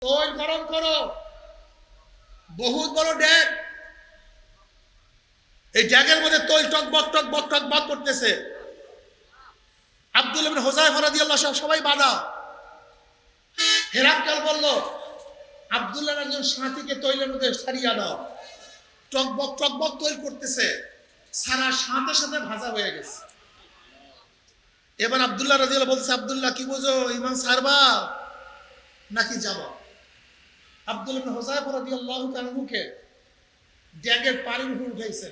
তৈল গরম করো, বহুত বড় ড্যাগ। এই ড্যাগের মধ্যে তৈল টকবক টকবক টকবক করতেছে। আব্দুল্লাহ ইবনে হুযায়ফা রাদিয়াল্লাহু আনহু সবাই বাধা। হেরাক্কাল বলল, আব্দুল্লাহর একজন সাথীকে তৈলের মধ্যে ছাড়িয়ে দাও। টকবক টকবক তৈল করতেছে, সারা সাথে সাথে ভাজা হয়ে গেছে। এবার আব্দুল্লাহ রাদিয়াল্লাহু বলছে, আব্দুল্লাহ কি বোঝো, ঈমান ছাড়বা নাকি যাবা? আব্দুল্লাহ ইবনে হুযায়ফা রাদিয়াল্লাহু তাআলাকে ড্যাগের পানির উপর উঠাইছে।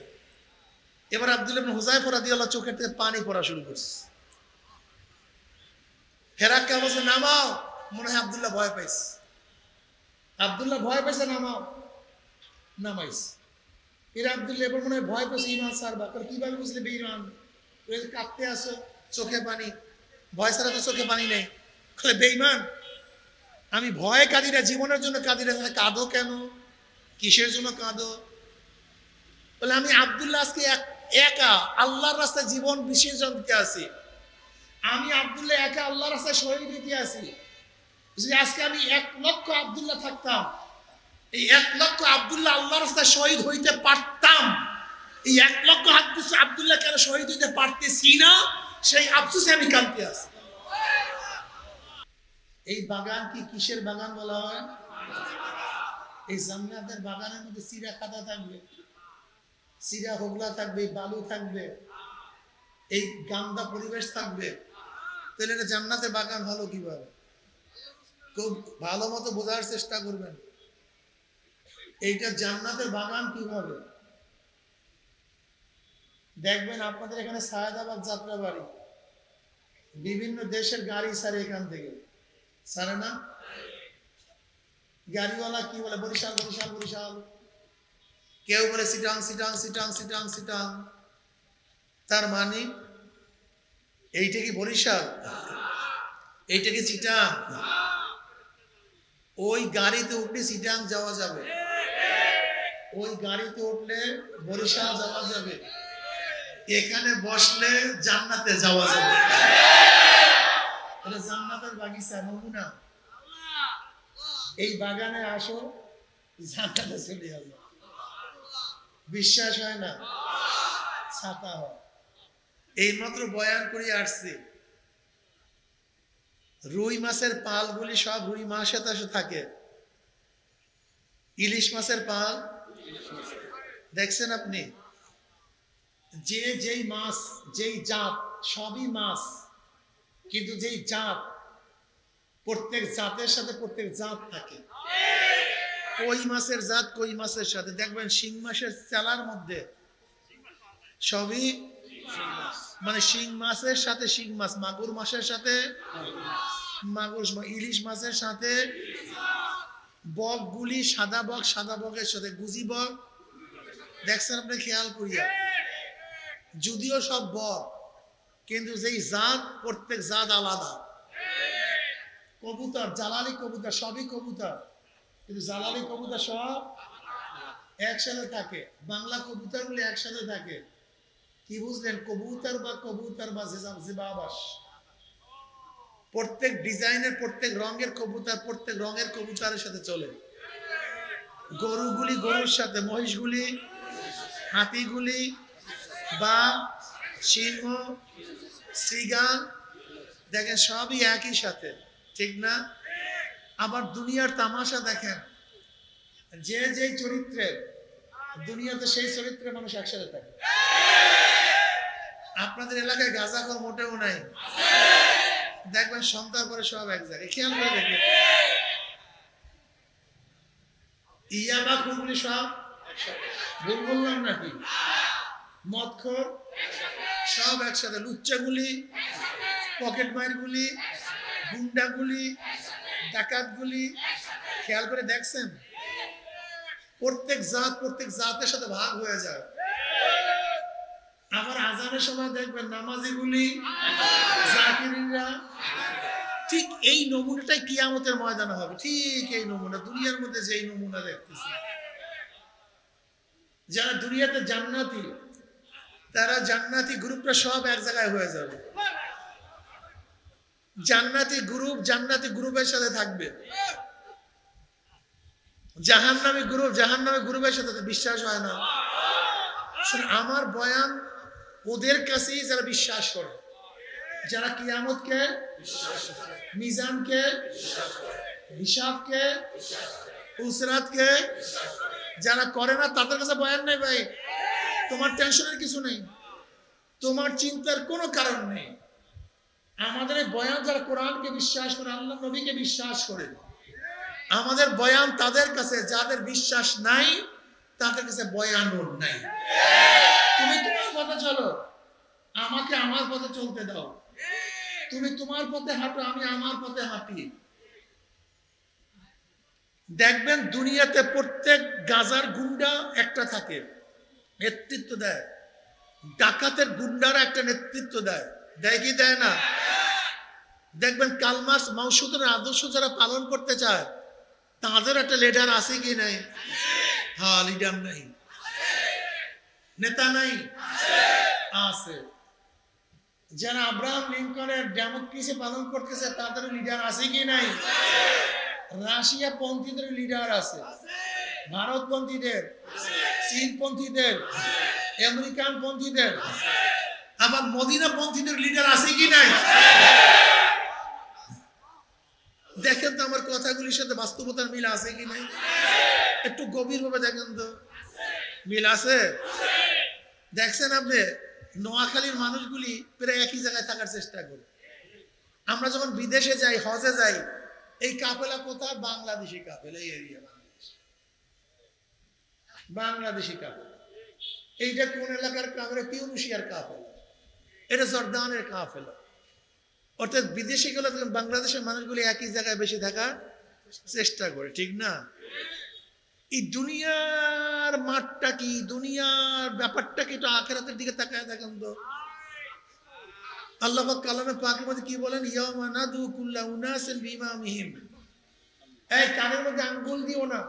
এবার আব্দুল্লাহ ইবনে হুযায়ফা রাদিয়াল্লাহু চোখের থেকে পানি পড়া শুরু করছে। হেরাক্কাল বলছে, নামাও। মনে হয় আব্দুল্লাহ ভয় পাইছে। আব্দুল্লাহ ভয় পাইছে, নামাও। নামাইছে। এরা আব্দুল্লাহ এবার মনে হয় ভয় পেয়েছে, ঈমান ছাড়বা। কিভাবে বুঝলে বেঈমান? কাঁদতে আসো, চোখে পানি। ভয় ছাড়া তো চোখে পানি নেই। বেঈমান, আমি ভয়ে কাঁদি না, জীবনের জন্য কাঁদি না। কাঁদো কেন? কিসের জন্য কাঁদো? বলে, আমি আব্দুল্লাহ আজকে একা আল্লাহর রাস্তায় জীবন বিসর্জন দিতে আছি। আমি আব্দুল্লাহ একা আল্লাহর রাস্তায় শহীদ দিতে আছি। যদি আজকে আমি 1 লক্ষ আব্দুল্লাহ থাকতাম, এই 1 লক্ষ আব্দুল্লাহ আল্লাহর রাস্তায় শহীদ হইতে পারতাম। এই 1 লক্ষ আব্দুল্লাহ কেন শহীদ হইতে পারতেছি না, সেই আফসোসে আমি কাঁদতে আছি। এই বাগান কি কিসের বাগান বলা হয়? এই জান্নাতের বাগানের মধ্যে চিরা খাতা থাকবে, চিরা হোগলা থাকবে, বালু থাকবে, এই গান্দা পরিবেশ থাকবে। তাহলে এটা জান্নাতের বাগান হলো কিভাবে? খুব ভালো মতো বোঝার চেষ্টা করবেন, এইটা জান্নাতের বাগান কিভাবে। দেখবেন আপনাদের এখানে সায়েদাবাদ যাত্রাবাড়ি, বিভিন্ন দেশের গাড়ি ছাড়ে এখান থেকে, ছাড়ে না? গাড়িওয়ালা কি বলে, বরিশাল বরিশাল বরিশাল, কেউ বলে সিটাং সিটাং সিটাং সিটাং সিটাং। তার মানে এইটা কি বরিশাল? এইটা কি চিটাং? ওই গাড়িতে উঠলে চিটাং যাওয়া যাবে, ওই গাড়িতে উঠলে বরিশাল যাওয়া যাবে, এখানে বসলে জান্নাতে যাওয়া যাবে। তাহলে জান্নাতের বাগিচা নমুনা। এই বাগানে আসো, জান্নাতে চলে যাবে। বিশ্বাস হয় না? ছাতা হয়। এইমাত্র বয়ান করে আসছি, রুই মাছের পালগুলি সব রুই মাছের সাথে থাকে। ইলিশ মাছের পাল দেখছেন আপনি? যেই মাছ, যেই জাত, সবই মাছ, কিন্তু যেই জাত, প্রত্যেক জাতের সাথে প্রত্যেক জাত থাকে। কই মাছের জাত কই মাছের সাথে, দেখবেন শিং মাছের চালার মধ্যে সবই মানে শিং মাছের সাথে শিং মাছ, মাগুর মাছের সাথে মাগুর, ইলিশ মাছের সাথে বকগুলি সাদা বক, সাদা বকের সাথে গুজি বক। দেখছেন আপনি খেয়াল করিয়া? যদিও সব বক, কিন্তু যেই জাত, প্রত্যেক জাত আলাদা। কবুতর, জালালি কবুতর, সবই কবুতর, কিন্তু জালালি কবুতর সব একসাথে থাকে। বাংলা কবুতর গুলি একসাথে থাকে। কি বুঝলেন? কবুতর বা জিবাবাস, প্রত্যেক ডিজাইনের, প্রত্যেক রঙের কবুতর, প্রত্যেক রঙের কবুতরের সাথে চলে। গরুগুলি গরুর সাথে, মহিষগুলি, হাতিগুলি বা সিংহ, শ্রীগাল, দেখেন সবই একই সাথে, ঠিক না? আবার দুনিয়ার তামাশা দেখেন, যে যেই চরিত্রের দুনিয়াতে সেই চরিত্রের মানুষ একসাথে থাকে। আপনাদের এলাকায় গাঁজাখোর মোটেও নাই, দেখবেন সন্তান করে সব এক জায়গায়। খেয়াল করে দেখবেন, ইয়াবা খুবলি সব, ভুল বললাম নাকি? মদখোর সব একসাথে, লুচ্চাগুলি, পকেট মারগুলি, গুন্ডাগুলি, ডাকাতগুলি। খেয়াল করে দেখছেন? প্রত্যেক জাত প্রত্যেক জাতের সাথে ভাগ হয়ে যায়। আবার আজানের সময় দেখবেন নামাজিগুলি, জাকিরিনরা, ঠিক এই নমুনাটাই কিয়ামতের ময়দানে হবে। ঠিক এই নমুনা, দুনিয়ার মধ্যে যেই নমুনা দেখতেছি, যারা দুনিয়াতে জান্নাতি, তারা জান্নাতি গ্রুপটা সব এক জায়গায় হয়ে যাবে। জান্নাতি গ্রুপ জান্নাতি গ্রুপের সাথে থাকবে। জাহান্নামী গ্রুপের সাথে তো বিশ্বাস হয় না। আমার বয়ান ওদের কাছেই যারা বিশ্বাস করে, যারা কিয়ামতকে, মিজানকে, হিসাবকে, উসরাতকে যারা করে না তাদের কাছে বয়ান নেই ভাই। তোমার টেনশনের কিছু নেই, তোমার চিন্তার কোনো কারণ নেই। আমাদের বয়ান যারা কোরআনকে বিশ্বাস করে, আল্লাহ নবীকে বিশ্বাস করে, আমাদের বয়ান তাদের কাছে, যাদের বিশ্বাস নাই তাদের কাছে বয়ানও নাই। তুমি তোমার পথে চলো, আমাকে আমার পথে চলতে দাও। তুমি তোমার পথে হাঁটো, আমি আমার পথে হাঁটি। দেখবেন দুনিয়াতে প্রত্যেক গাজার গুন্ডা একটা থাকে, নেতৃত্ব দেয়। ডাকাতের গুন্ডারা একটা নেতৃত্ব দেয়, দেয় কি দেয় না? দেখবেন কালমাস মাউসুদের আদর্শ যারা পালন করতে চায় তাদের একটা লিডার আছে কি নাই? হ্যাঁ, লিডার নাই, নেতা নাই, আছে। যারা আব্রাহাম লিঙ্কনের ডেমোক্রেসি পালন করতেছে তাদের লিডার আছে কি নাই? রাশিয়া পন্থীদের লিডার আছে, ভারত পন্থীদের, চীন পন্থীদের, আমেরিকান পন্থীদের, আবার মদিনা পন্থীদের লিডার আছে কি নাই? দেখেন তো আমার কথাগুলির সাথে বাস্তবতার মিল আছে কি নাই? একটু গভীর ভাবে দেখেন তো, মিল আছে? দেখছেন আপনি নোয়াখালীর মানুষগুলি প্রায় একই জায়গায় থাকার চেষ্টা করে। আমরা যখন বিদেশে যাই, হজে যাই, এই কাফেলা কোথায়? বাংলাদেশি কাফেলা, এই এরিয়া বাংলাদেশি কাফেলা। এইটা কোন এলাকার কাফেলা? টিউনিশিয়ার কাফেলা, এটা জর্দানের কাফেলা। অর্থাৎ বিদেশে গেলে বাংলাদেশের মানুষগুলি একই জায়গায় বেশি থাকার চেষ্টা করে, ঠিক না? এই দুনিয়ার মাঠটা কি, দুনিয়ার ব্যাপারটা কি, একটু আখিরাতের দিকে তাকায় দেখেন তো। আল্লাহ পাক কালামে পাকের মধ্যে কি বলেন? ইয়াউমা নাদু কুল্লা উনাসিন বিইমামিহিম। এই কানের মধ্যে আঙ্গুল দিও না,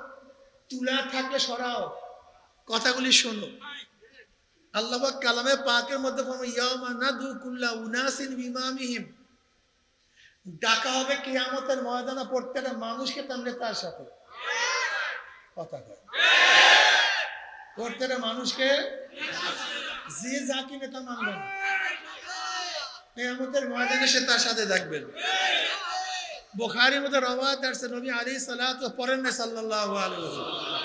তুলা থাকলে সরাও, কথাগুলি শোনো। আল্লাহ পাক কালামে পাকের মধ্যে বলেন ইয়াউমা নাদু কুল্লা উনাসিন বিইমামিহিম। ডাকা হবে কিয়ামতের ময়দানে প্রত্যেকটা মানুষকে তার নেতার সাথে। কথা কয়, প্রত্যেকটা মানুষকে, যে যাকে নেতা মানবেন কিয়ামতের ময়দানে সে তার সাথে থাকবেন। বুখারীর মধ্যে রওয়ায়াত আছে, নবী আলাইহিস সালাতু পড়েন সাল্লাল্লাহু আলাইহি ওয়াসাল্লাম,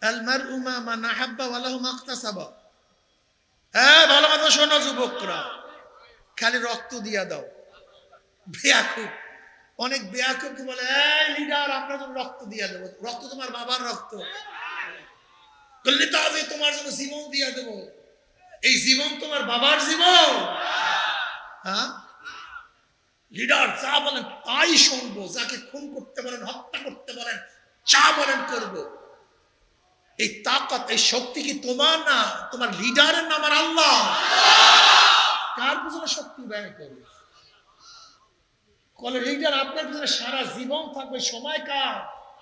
আল মারউ মা মান আহাব্বা ওয়া লাহু মাকতাসাবা। ভালো কথা শোনো যুবকরা, খালি রক্ত দিয়া দাও। বেয়াকুব, অনেক বেয়াকুব কি বলে, এই লিডার আপনার জন্য রক্ত দিয়া দেবো। রক্ত তোমার বাবার রক্ত, নেতাজি তোমার জন্য জীবন দিয়া দেবো। এই জীবন তোমার বাবার জীবন। হ্যাঁ, লিডার যা বলেন তাই শুনবো, যাকে খুন করতে বলেন, হত্যা করতে বলেন, যা বলেন করবো। এই তাকত, এই শক্তি কি তোমার না, তোমার লিডারের নাম আর আল্লাহ। কার পিছনে শক্তি ব্যয় করবে? কলে লিডার আপনার পিছনে সারা জীবন থাকবে, সময় কার?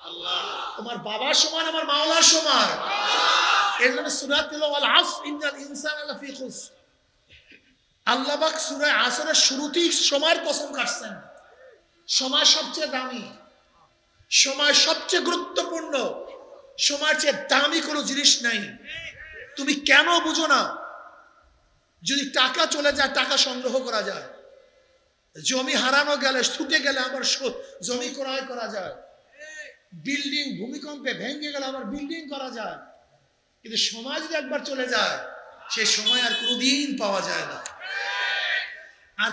আল্লাহ। তোমার বাবার সময়, আমার মাওলার সময়। এর জন্য সূরা ওয়াল আসর ইন্নাল ইনসানা লাফি খুসর। আল্লাহ পাক সূরা আসরের শুরুতেই সময়ের কসম কাটছেন। সময় সবচেয়ে দামি, সময় সবচেয়ে গুরুত্বপূর্ণ, সময়ের চেয়ে দামি কোনো জিনিস নাই। তুমি কেন বুঝো না? যদি টাকা চলে যায়, টাকা সংগ্রহ করা যায়। জমি হারানো গেলে, ছুটে গেলে আবার জমি ক্রয় করা যায়। বিল্ডিং ভূমিকম্পে ভেঙে গেলে আবার বিল্ডিং করা যায়। কিন্তু সময় যদি একবার চলে যায়, সেই সময় আর কোনোদিন পাওয়া যায় না। আর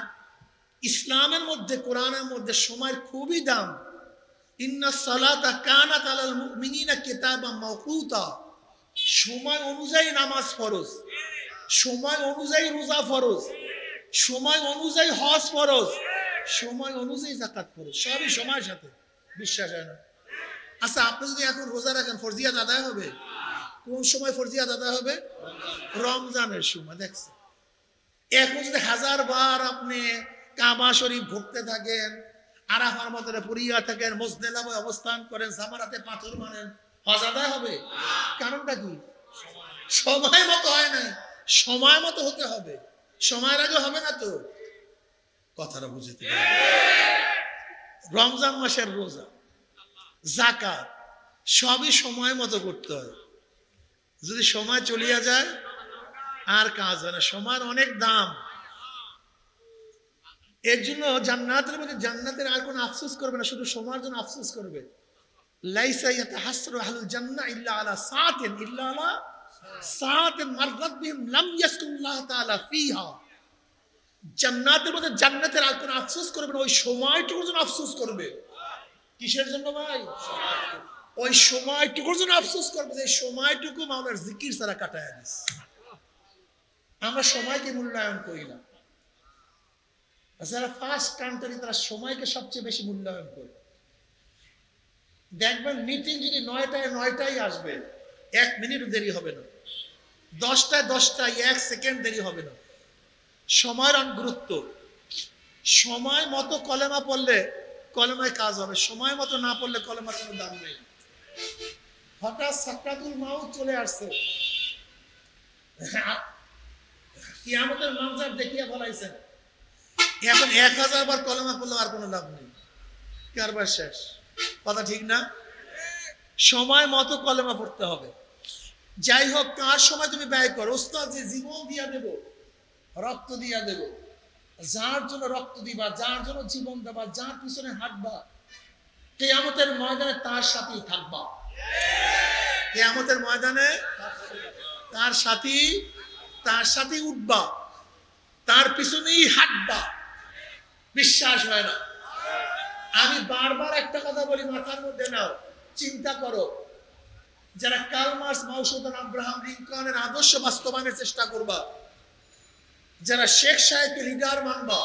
ইসলামের মধ্যে, কোরআনের মধ্যে সময়ের খুবই দাম। ইন্নাস সালাতা কানাত আলাল মুমিনিনা কিতাবাম মাওকুতা। সময় অনুযায়ী নামাজ ফরজ, সময় অনুযায়ী রোজা ফরজ, সময় অনুযায়ী হজ ফরজ, সময় অনুযায়ী যাকাত ফরজ। সবই সময়ের সাথে। বিশ্বাস হয় না? আচ্ছা, আপনি যদি এখন রোজা রাখেন, ফরজিয়াত আদায় হবে? কোন সময় ফরজিয়াত আদায় হবে? রমজানের সময়। দেখছেন, এখন যদি 1000 বার আপনি কাবা শরীফ ঘুরতে থাকেন, আরাফার মধ্যে পড়িয়া থাকেন, মুজদালিফায় অবস্থান করেন, জামারাতে পাথর মারেন, হজ আদায় হবে? কারণটা কি? সময় মতো হয় নাই। সময় মতো হতে হবে, সময়ের আগে হবে না তো। কথাটা বুঝতে হবে। রমজান মাসের রোজা, যাকাত, সবই সময় মতো করতে হয়। যদি সময় চলিয়া যায় আর কাজ হয় না, সময়ের অনেক দাম। এর জন্য জান্নাতের মধ্যে জান্নাতের আর কোনো আফসোস করবে না, শুধু সময়ের জন্য আফসোস করবে। লাইসা ইয়াতাহাসসারু আহলুল জান্নাহ ইল্লা আলা সাআতিন ইল্লা আলা সাআতিন মাররাত বিহিম লাম ইয়াসকুল্লাহ তাআলা ফিহা। জান্নাতের মধ্যে জান্নাতের আর কোনো আফসোস করবে না, ওই সময়টুকুর জন্য আফসোস করবে। কিসের জন্য ভাই? ওই সময়টুকুর জন্য আফসোস করবে যে সময়টুকু মাওলার জিকির ছাড়া কাটায় দিস। আমরা সময়কে মূল্যায়ন করি না। যারা ফার্স্ট কান্ট্রি তারা সময়কে সবচেয়ে বেশি মূল্যায়ন করে। দেখবেন মিটিং যদি 9টায় আসবে, 1 মিনিটও দেরি হবে না। 10টায় 1 সেকেন্ড দেরি হবে না। সময়ের গুরুত্ব। সময় মতো কলেমা পড়লে কলেমায় কাজ হবে, সময় মতো না পড়লে কলেমার কোনো দাম নেই। হঠাৎ সাকরাতুল মাউত চলে আসছে, কিয়ামতের মানজার দেখিয়া বলাইছেন, এখন 1000 বার কলেমা পড়লে আর কোনো লাভ নেই, কারবার শেষ। কথা ঠিক না? সময় মতো কলেমা পড়তে হবে। যাই হোক, কার সময় তুমি ব্যয় করো। ওস্তাদ যে জীবন দিয়া দেব, রক্ত দিয়া দেব, যার জন্য রক্ত দিবা, যার জন্য জীবন দেবা, যার পিছনে হাঁটবা, কিয়ামতের ময়দানে তার সাথেই থাকবা। কিয়ামতের ময়দানে তার সাথে উঠবা, তার পিছনেই হাঁটবা। বিশ্বাস হয় না? আমি বারবার একটা কথা বলি, মাথার মধ্যে নাও, চিন্তা করো। যারা কার্ল মার্কস, মাওসুদান, আব্রাহাম লিঙ্কনের আদর্শ বাস্তবায়নের চেষ্টা করবা, যারা শেখ সাহেবকে লিডার মানবা,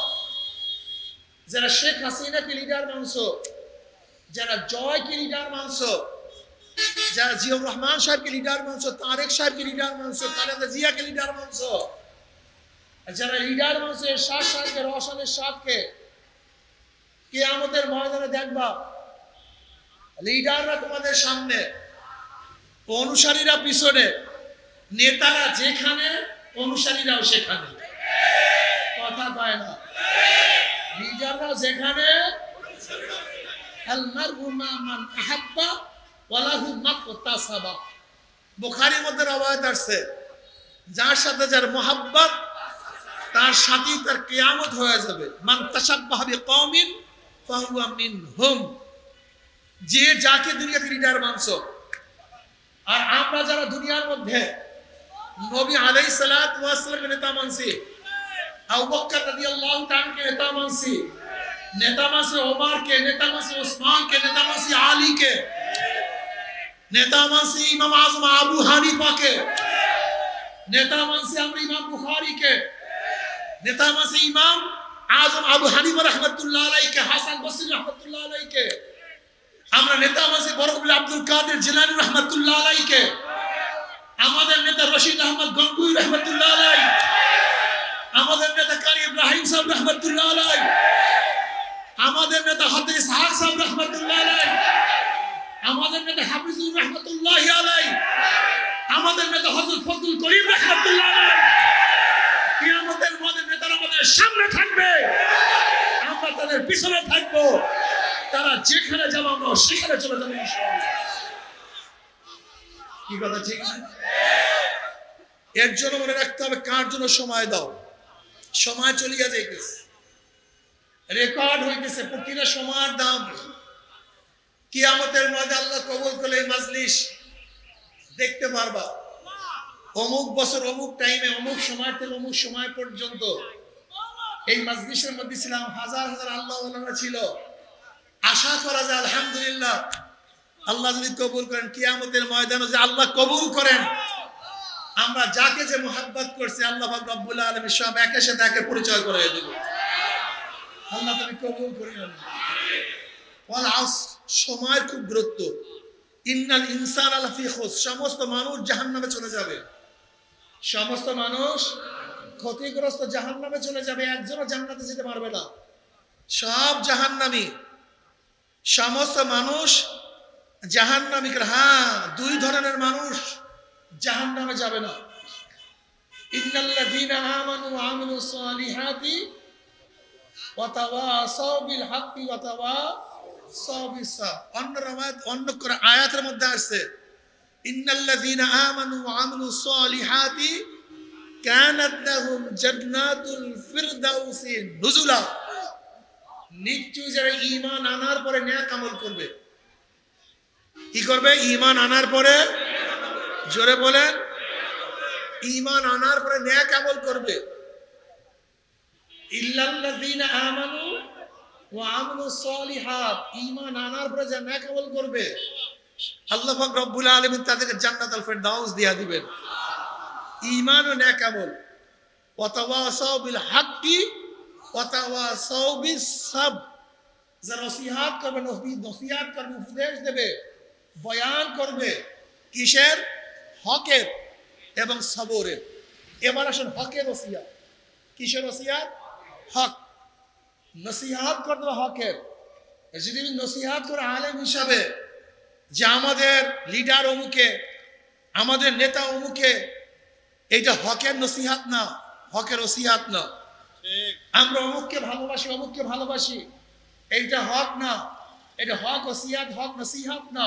যারা শেখ হাসিনাকে লিডার মানছো, যারা জয়কে লিডার মানছো, যারা জিয়াউর রহমান সাহেবকে লিডার মানছো, তারেক সাহেবকে লিডার মানছো, খালেদা জিয়াকে লিডার মানছো, যারা লিডার মানছো এরশাদ সাহেবকে, রওশন এরশাদকে, কিয়ামতের ময়দানে দেখবা লিডাররা তোমাদের সামনে, অনুসারীরা পিছনে, নেতারা যেখানে অনুসারীরাও সেখানে। কথা কয় না? লিডাররা যেখানে, আল মারউ মা মান আহাব্বা ওয়া লাহু মাকতাসাবা। বুখারীর মধ্যে রওয়ায়াত আছে, যার সাথে যার মোহাব্বত, তার সাথেই তার কিয়ামত হয়ে যাবে। মান তাশাব্বাহা বিকওমিন ফাহুয়া মিনহুম। যে যাকে দুনিয়াতে লিডার মানছো। আর আমরা যারা দুনিয়ার মধ্যে নবী আলাইহিস সালাতু ওয়াস সালামের নেতা মানছি, আবু বকর রাদিয়াল্লাহু তাআলাকে নেতা মানছি, নেতা মানছি ওমরকে, নেতা মানছি ওসমানকে, নেতা মানছি আলীকে, নেতা মানছি ইমাম আযম আবু হানিফাকে, নেতা মানছি আমরা ইমাম বুখারীকে, নেতা মানছি ইমাম আযম আবু হানিফা রাহমাতুল্লাহ আলাইহিকে, হাসান বসরি রাহমাতুল্লাহ আলাইহিকে, আমরা নেতা মানছি বরকতুল আব্দুল কাদের জিলানী রাহমাতুল্লাহ আলাইহিকে, আমাদের নেতা রশিদ আহমদ গঙ্গুই রাহমাতুল্লাহ আলাইহি, আমাদের নেতা কারি ইব্রাহিম সাহেব রাহমাতুল্লাহ আলাইহি, আমাদের নেতা হাফিজ ইসহাক সাহেব রাহমাতুল্লাহ আলাইহি, আমাদের নেতা হাফিজুর রাহমাতুল্লাহ আলাইহি, আমাদের নেতা হযরত ফজলুল করিম রাহমাতুল্লাহ আলাইহি। কিয়ামতের ময়দানে নেতারা আমাদের সামনে থাকবে, আমরা তাদের পিছনে থাকবো। তারা যেখানে যাবে আমরা সেখানে চলে যাবো ইনশাআল্লাহ। কি কথা ঠিক না? এর জন্য মনে রাখতে হবে, কার জন্য সময় দাও। সময় চলিয়া যাইতেছে, রেকর্ড হইতেছে, প্রতিটা সময়ের দাম। কিয়ামতের ময়দানে আল্লাহ কবুল করলে এই মাজলিস দেখতে পারবা। অমুক বছর অমুক টাইমে অমুক সময় থেকে অমুক সময় পর্যন্ত এই মাজলিসের মধ্যে ছিলাম, হাজার হাজার আল্লাহ ওয়ালারা ছিল। আশা করা যায় আলহামদুলিল্লাহ আল্লাহ যদি কবুল করেন, কিয়ামতের ময়দানে যে আল্লাহ কবুল করেন, আমরা যাকে যে মুহাব্বত করছি আল্লাহ পাক রব্বুল আলামিন সব একের সাথে একে পরিচয় করিয়ে দেব। আল্লাহ তুমি কবুল করিও। ওয়াল আসর, সময়ের খুব গুরুত্ব। ইন্নাল ইনসানা লাফি খুসর, সমস্ত মানুষ জাহান্নামে চলে যাবে। সমস্ত মানুষ ক্ষতিগ্রস্ত জাহান্নামে চলে যাবে, একজনও জান্নাতে যেতে পারবে না, সব জাহান্নামী। সমস্ত মানুষ জাহান্নামী। হ্যাঁ, দুই ধরনের মানুষ জাহান্নামে যাবে না। ইন্নাল্লাযীনা আমানু ওয়া আমিলুস সালিহাতি ওয়া তাওয়াসাউ বিল হাক্কি ওয়া তাওয়াসাউ সাবিসা। অন্য রাওয়ায়াত অন্য আয়াতের মধ্যে আসছে ইন্নাল্লাযীনা আমানু ওয়া আমিলুস সালিহাতি কানাত লাহুম জান্নাতুল ফিরদাউসি নুজুলা। নিশ্চয়ই যারা ঈমান আনার পরে নেক আমল করবে, কি করবে? ঈমান আনার পরে, জোরে বলেন, ঈমান আনার পরে নেক আমল করবে। ইল্লাল্লাযীনা আমানু ওয়া আমিলুস সালিহাত, ঈমান আনার পরে যারা নেক আমল করবে আল্লাহ পাক রব্বুল আলামিন তাদেরকে জান্নাতুল ফিরদাউস দিয়া দিবেন। ঈমান ও নেক আমল। ওয়া তাওয়াসাউ বিল হাক্কি ওয়া তাওয়াসাউ বিস সাবর, যারা নসিহত করবে, নসিহত করবে, উপদেশ দেবে, বয়ান করবে, কিসের? হকের এবং সবরের। এবার আসুন হকের নসিহত। কিসের নসিহত? হক। নসিহত করতে হবে হকের। যদি নসিহত করে আলেম হিসাবে যে আমাদের লিডার অমুকে, আমাদের নেতা অমুকে, এইটা হকের নসিহত না, হকের নসিহত না। আমরা অমুককে ভালোবাসি, অমুককে ভালোবাসি, এইটা হক না, এটা হক ওসিয়াত, হক নসিহত না।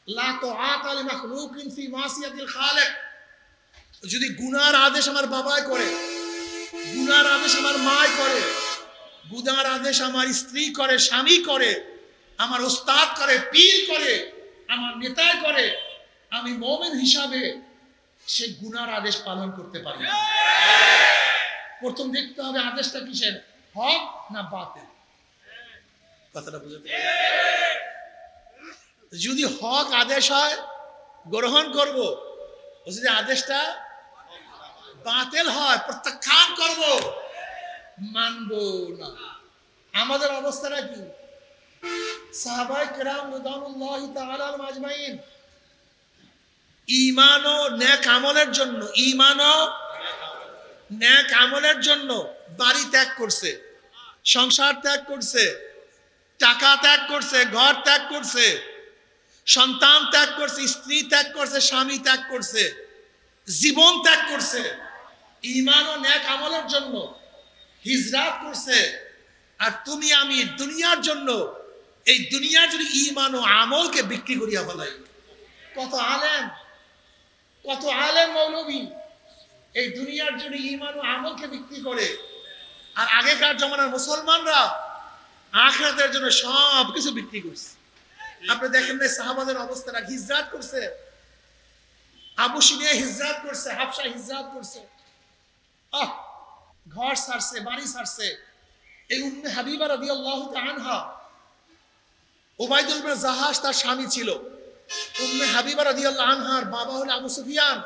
লা তুআতা লিমাখলুকিন ফি মাসিয়াতিল খালিক। যদি গুনার আদেশ আমার বাবাই করে, গুনার আদেশ আমার মাই করে, গুনার আদেশ আমার স্ত্রী করে, স্বামী করে, আমার উস্তাদ করে, পীর করে, আমার নেতা করে, আমি মুমিন হিসাবে সে গুনার আদেশ পালন করতে পারি না। প্রথম দেখতে হবে আদেশটা কিসের, হক না বাতিল। কথাটা বুঝতে? যদি হক আদেশ হয় গ্রহণ করব, যদি আদেশটা বাতিল হয় প্রত্যাখ্যান করব, মানব না। আমাদের অবস্থাটা কি? সাহাবায়ে কেরাম রাদিয়াল্লাহু তাআলা আজমাইন ঈমান ও নেক আমলের জন্য, ঈমান ও নেক আমলের জন্য বাড়ি ত্যাগ করছে, সংসার ত্যাগ করছে, টাকা ত্যাগ করছে, ঘর ত্যাগ করছে, সন্তান ত্যাগ করছে, স্ত্রী ত্যাগ করছে, স্বামী ত্যাগ করছে, জীবন ত্যাগ করছে, ঈমান ও নেক আমলের জন্য হিজরত করছে। আর তুমি আমি দুনিয়ার জন্য, এই দুনিয়ার জন্য ঈমান ও আমলকে বিক্রি করিয়া ফেলাই। কত আলেম, কত আলেম মৌলবী এই দুনিয়ার জন্য ঈমান ও আমলকে বিক্রি করে। আর আগেকার জমানার মুসলমানরা আখিরাতের জন্য সব কিছু বিক্রি করছে। আপনি দেখেন না সাহাবাদের অবস্থাটা, হিজরত করছে, আবু সুফিয়ান হিজরত করছে, হাফসা হিজরত করছে, ঘর ছাড়ছে, বাড়ি ছাড়ছে। এই উম্মে হাবিবা রাদিয়াল্লাহু তাআলা আনহা, উবাইদুল ইবনে জাহাশ তার স্বামী ছিল। উম্মে হাবিবা রাদিয়াল্লাহু আনহার বাবা হলো আবু সুফিয়ান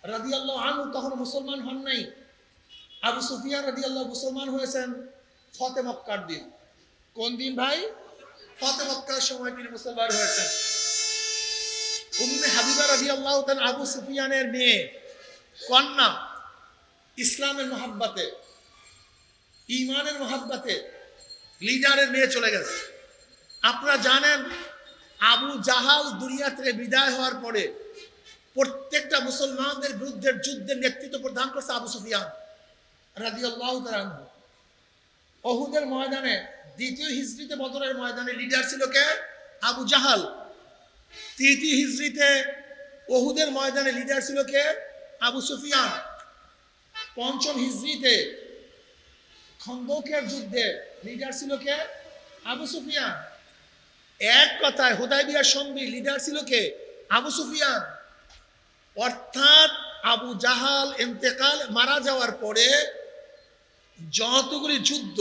রাদিয়াল্লাহু আনহু, তখন মুসলমান হন নাই। আবু সুফিয়ান রাদিয়াল্লাহু মুসলমান হয়েছেন ফতে মক্কার দিন। কোন দিন ভাই? ফতে মক্কার সময় তিনি মুসলমান হয়েছেন। উম্মে হাবিবা রাদিয়াল্লাহু তাআলা আবু সুফিয়ানের মেয়ে, কন্যা, ইসলামের মহাব্বতে, ঈমানের মহাব্বতে লিডারের মেয়ে চলে গেছে। আপনারা জানেন আবু জাহাল দুনিয়া থেকে বিদায় হওয়ার পরে প্রত্যেকটা মুসলমানদের বিরুদ্ধে যুদ্ধের নেতৃত্ব প্রদান করছে আবু সুফিয়ান রাদিয়াল্লাহু তাআলা আনহু। উহুদের ময়দানে, দ্বিতীয় হিজরিতে বদরের ময়দানে লিডার ছিল কে? আবু জাহাল। তৃতীয় হিজরিতে উহুদের ময়দানে লিডার ছিল কে? আবু সুফিয়ান। পঞ্চম হিজরিতে খন্দকের যুদ্ধে লিডার ছিল কে? আবু সুফিয়ান। এক কথায় হুদায়বিয়ার সন্ধি লিডার ছিল কে? আবু সুফিয়ান। অর্থাৎ আবু জাহাল ইন্তেকাল, মারা যাওয়ার পরে যতগুলি যুদ্ধ,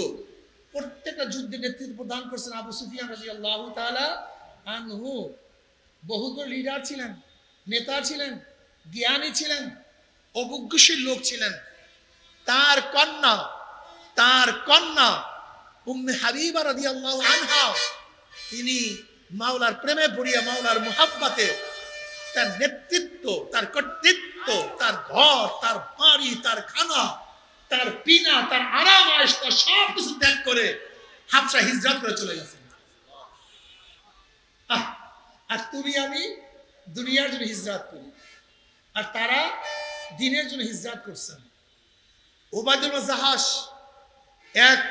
প্রত্যেকটা যুদ্ধে নেতৃত্ব প্রদান করছেন আবু সুফিয়ান রাদিয়াল্লাহু তাআলা আনহু। বহুগুলো লিডার ছিলেন, নেতা ছিলেন, জ্ঞানী ছিলেন, অবজ্ঞশীল লোক ছিলেন। তার কন্যা উম্মে হাবিবা রাদিয়াল্লাহু আনহা, তিনি মাওলার প্রেমে পড়িয়া, মাওলার মুহাব্বতে তার নেতৃত্ব, তার কর্তৃত্ব, তার ঘর, তার বাড়ি, তার খানা, তার পিনা, তার আরাম আয়েশ, তার সব কিছু ত্যাগ করে হাবশা হিজরত করে চলে গেছেন। আর তুমি আমি দুনিয়ার জন্য হিজরত করি, আর তারা দিনের জন্য হিজরত করছেন। উবাইদুল জাহাশ এক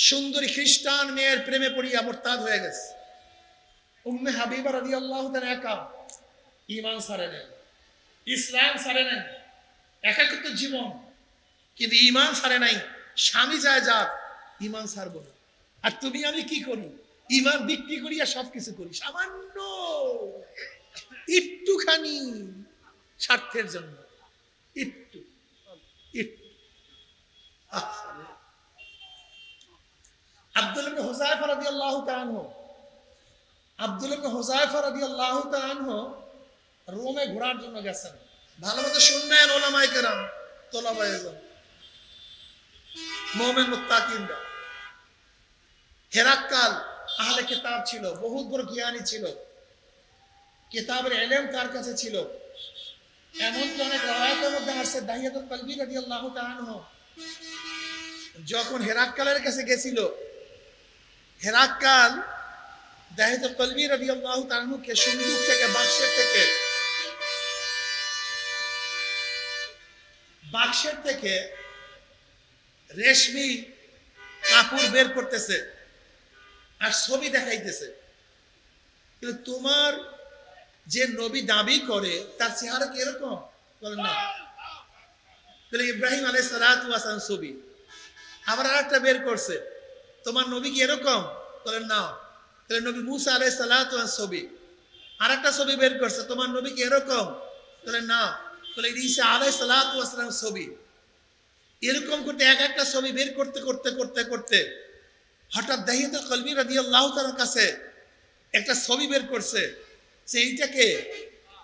সুন্দরী খ্রিস্টান মেয়ের প্রেমে পড়িয়া মোরতাদ হয়ে গেছে। উম্মে হাবিবা রাদিয়াল্লাহু তাআলা একা ঈমান ছাড়ে নেন, ইসলাম ছাড়ে নেন, একাকিত্ব জীবন, কিন্তু ঈমান ছাড়ে নাই। স্বামী যায় যাক, ঈমান ছাড়বো না। আর তুমি আমি কি করি? ঈমান বিক্রি করিয়া সবকিছু করি, সামান্য একটুখানি স্বার্থের জন্য, একটু একটু। আব্দুল্লাহ ইবনে হুযায়ফা রাদিয়াল্লাহু তাআলা আনহু, আব্দুল্লাহ ইবনে হুযায়ফা রাদিয়াল্লাহু তাআলা আনহু রোমে ঘোরার জন্য গেছেন। ভালো মতো শুনবেন ওলামায়ে কেরাম, তোলাবায়ে ইলম, মুমিন মুত্তাকিনরা। হেরাক্কাল আহলে কিতাব ছিল, বহুত বড় জ্ঞানী ছিল, কিতাবের ইলম তার কাছে ছিল। এমনকি অনেক রওয়ায়াতের মধ্যে আসছে দাহিয়াতুল কলবি রাদিয়াল্লাহু তাআলা আনহু যখন হেরাক্কালের কাছে গেছিল, হেরাক্কাল দাহিয়াতুল কলবি রাদিয়াল্লাহু তাআলা আনহুকে সুন্দুক থেকে, বাক্সের থেকে রেশমি কাপড় বের করতেছে আর ছবি দেখাইতেছে। কিন্তু তোমার যে নবী দাবি করে তার চেহারা কি এরকম? বলেন না। তাহলে ইব্রাহিম আলাইহিস সালাতু ওয়াস সালাম ছবি। আবার আরেকটা বের করছে, তোমার নবী কি এরকম? বলেন না। তাহলে নবী মুসা আলাইহিস সালাতু ওয়াস ছবি। আরেকটা ছবি বের করছে, তোমার নবী কি এরকম? বলেন না। তাহলে ঈসা আলাইহিস সালাতু ওয়াস সালাম ছবি। এরকম করতে এক একটা ছবি বের করতে করতে করতে করতে হঠাৎ দাহিয়াতুল কলবি রাদিয়াল্লাহু তাআলার কাছে একটা ছবি বের করছে। সে এইটাকে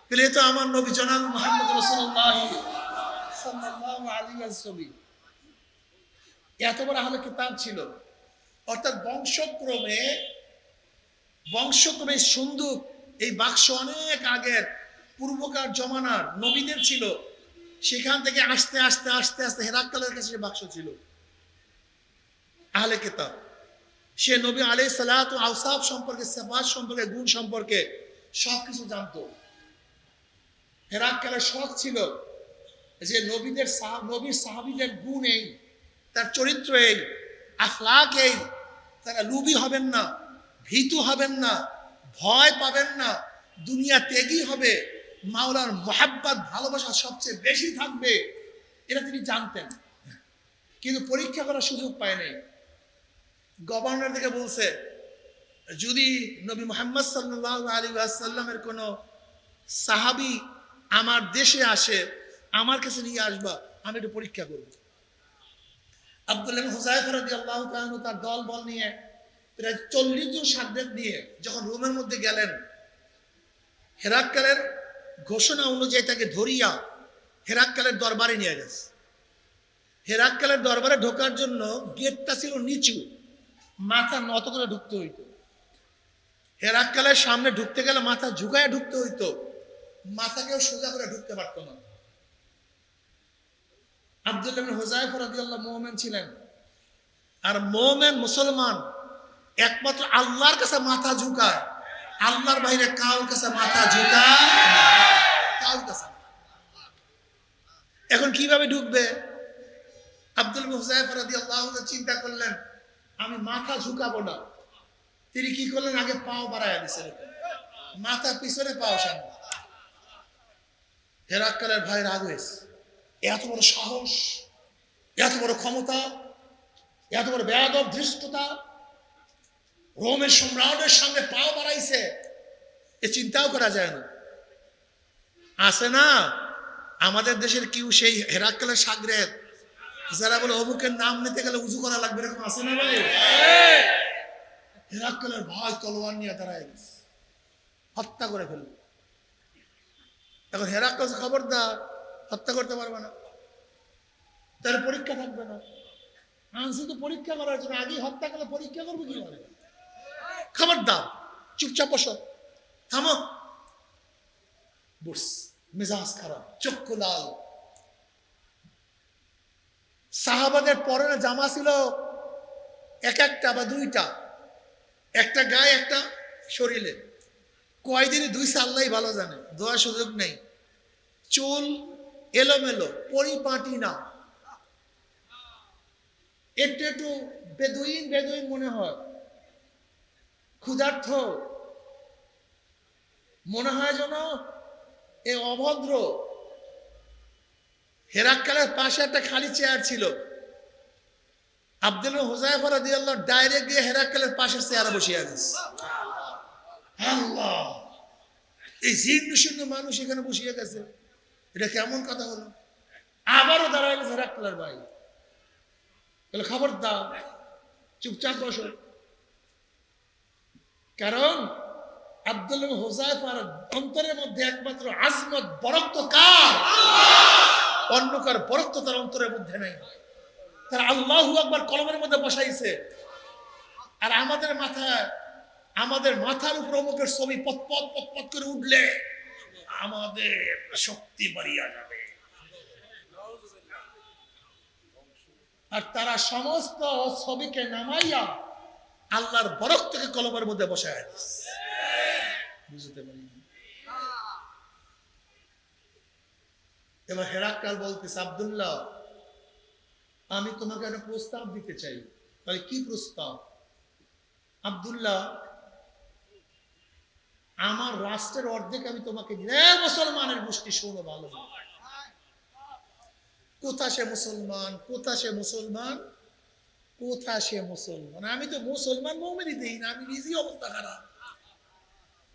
পেলে তো আমার নবী জনাব মুহাম্মদ রাসূলুল্লাহ সাল্লাল্লাহু আলাইহি ওয়াসাল্লাম। এত বড় আহলে কিতাব ছিল, অর্থাৎ বংশক্রমে সুন্দুক, এই বাক্স অনেক আগের পূর্বকার জমানার নবীদের ছিল। সেখান থেকে আস্তে আস্তে আস্তে আস্তে হেরাক্কালের কাছে বাক্স ছিল। আহলে কিতাব সে নবী আলাইহিস সালাতু আওসাফ সম্পর্কে, সিফাত সম্পর্কে, গুণ সম্পর্কে সবকিছু জানতো। হেরাক্কালের শখ ছিল যে নবীর সাহাবীদের গুণ এই, তার চরিত্র এই, আখলাক এই, তারা লুবী হবেন না, ভীতু হবেন না, ভয় পাবেন না, দুনিয়া ত্যাগী হবে, মাওলার মোহাব্বত ভালোবাসা সবচেয়ে বেশি থাকবে, এটা তিনি জানতেন। কিন্তু পরীক্ষা করার সুযোগ পায় নাই। গভর্নর থেকে বলছে, যদি নবী মুহাম্মদ সাল্লাল্লাহু আলাইহি ওয়াসাল্লামের কোনো সাহাবী আমার দেশে আসে, আমার কাছে নিয়ে আসবা, আমি একটু পরীক্ষা করব। আব্দুল্লাহ ইবনে হুযায়ফা রাদিয়াল্লাহু তাআলা আনহু তার দল বল নিয়ে প্রায় 40 জন সাদ্দাত নিয়ে যখন রোমের মধ্যে গেলেন, হেরাক্কালের ঘোষণা অনুযায়ী তাকে ধরিয়া হেরাক্কালের দরবারে নিয়ে গেছে। হেরাক্কালের দরবারে ঢোকার জন্য গেটটা ছিল নিচু, মাথা নত করে ঢুকতে হইতো। হেরাক্কালের সামনে ঢুকতে গেলে মাথা ঝুঁকায় ঢুকতে হইতো, মাথাকেও সোজা করে ঢুকতে পারত না। আব্দুল্লাহ ইবনে হুযায়ফা রাদিয়াল্লাহু মুমিন ছিলেন, আর মুমিন মুসলমান একমাত্র আল্লাহর কাছে মাথা ঝুঁকায়, আল্লাহর বাইরে কারোর কাছে মাথা ঝুঁকায় কারোর কাছে। এখন কিভাবে ঢুকবে? আব্দুল্লাহ ইবনে হুযায়ফা রাদিয়াল্লাহু তাআলা চিন্তা করলেন, আমি মাথা ঝুঁকাবো না। তিনি কি করলেন? আগে পাও বাড়ায়া দিয়েছেন, মাথা পিছনে, পাও সামনে। হেরাক্কালের ভাই রাগ হয়েছে, এত বড় সাহস, এত বড় ক্ষমতা, এত বড় বেয়াদব ধৃষ্টতা, রোমের সম্রাটের সামনে পাও বাড়াইছে, এ চিন্তাও করা যায় না। আছে না আমাদের দেশের কেউ সেই হেরাক্কালের সাগরেদ যারা বলে অমুকের নাম নিতে গেলে উজু করা লাগবে, এরকম আছে না ভাই? হেরাক্কালের ভাই তলোয়ার নিয়ে দাঁড়ায় গেছে, হত্যা করে ফেলবে। এখন হেরাক্কাল খবরদার, হত্যা করতে পারবে না, তার পরীক্ষা থাকবে না। আনছি তো পরীক্ষা করার জন্য, আগেই হত্যা করলে পরীক্ষা করবো কি করে? খবরদার, চুপচাপ বসো, থামো। বস, মেজাজ খারাপ, চক্ষু লাল। সাহাবাদের পরনে জামা ছিল এক একটা বা দুইটা, একটা গায়ে একটা শরীরে। কয়দিনে দুইছে আল্লাহ ভালো জানে, দোয়া সুযোগ নেই। চুল এলোমেলো, পরিপাটি না। একটু একটু বেদুইন বেদুইন মনে হয়, ক্ষুধার্থ মনে হয় যেন এ অভদ্র। হেরাক্কালের পাশে একটা খালি চেয়ার ছিল, আব্দুল হুযায়ফা রাদিয়াল্লাহু ডাইরেক্ট গিয়ে হেরাক্কালের পাশের চেয়ারে বসিয়ে গেছে। আল্লাহ, এই জীর্ণ শীর্ণ মানুষ এখানে বসিয়ে গেছে, এটা কেমন কথা হলো? আবারও দাঁড়ায় গেছে হেরাক্কালের ভাই, বলে খবরদার, চুপচাপ বসো। কারণ আব্দুল হুযায়ফার অন্তরের মধ্যে একমাত্র আজমত বরত্ব কার? অন্য কার বরত্ব তার অন্তরের মধ্যে নাই। তারা আল্লাহু আকবার কলমের মধ্যে বসাইছে, আর আমাদের মাথার উপর অমুকের ছবি পতপত পতপত করে উঠলে আমাদের শক্তি বাড়িয়া যাবে। আর তারা সমস্ত ছবিকে নামাইয়া আল্লাহর বরকতকে কলমের মধ্যে বসায় দিচ্ছে। বুঝতে পারি। এবার হেরাক্কাল বলতেছে, আব্দুল্লাহ, আমি তোমাকে একটা প্রস্তাব দিতে চাই। তাহলে কি প্রস্তাব? আব্দুল্লাহ, আমার রাষ্ট্রের অর্ধেক আমি তোমাকে দিলাম। মুসলমানের গোষ্ঠী শোনো ভালো, কোথা সে মুসলমান, কোথা সে মুসলমান, কোথা সে মুসলমান? আমি তো মুসলমান মুমিনই দেই না, আমি নিজেই অবস্থা খারাপ।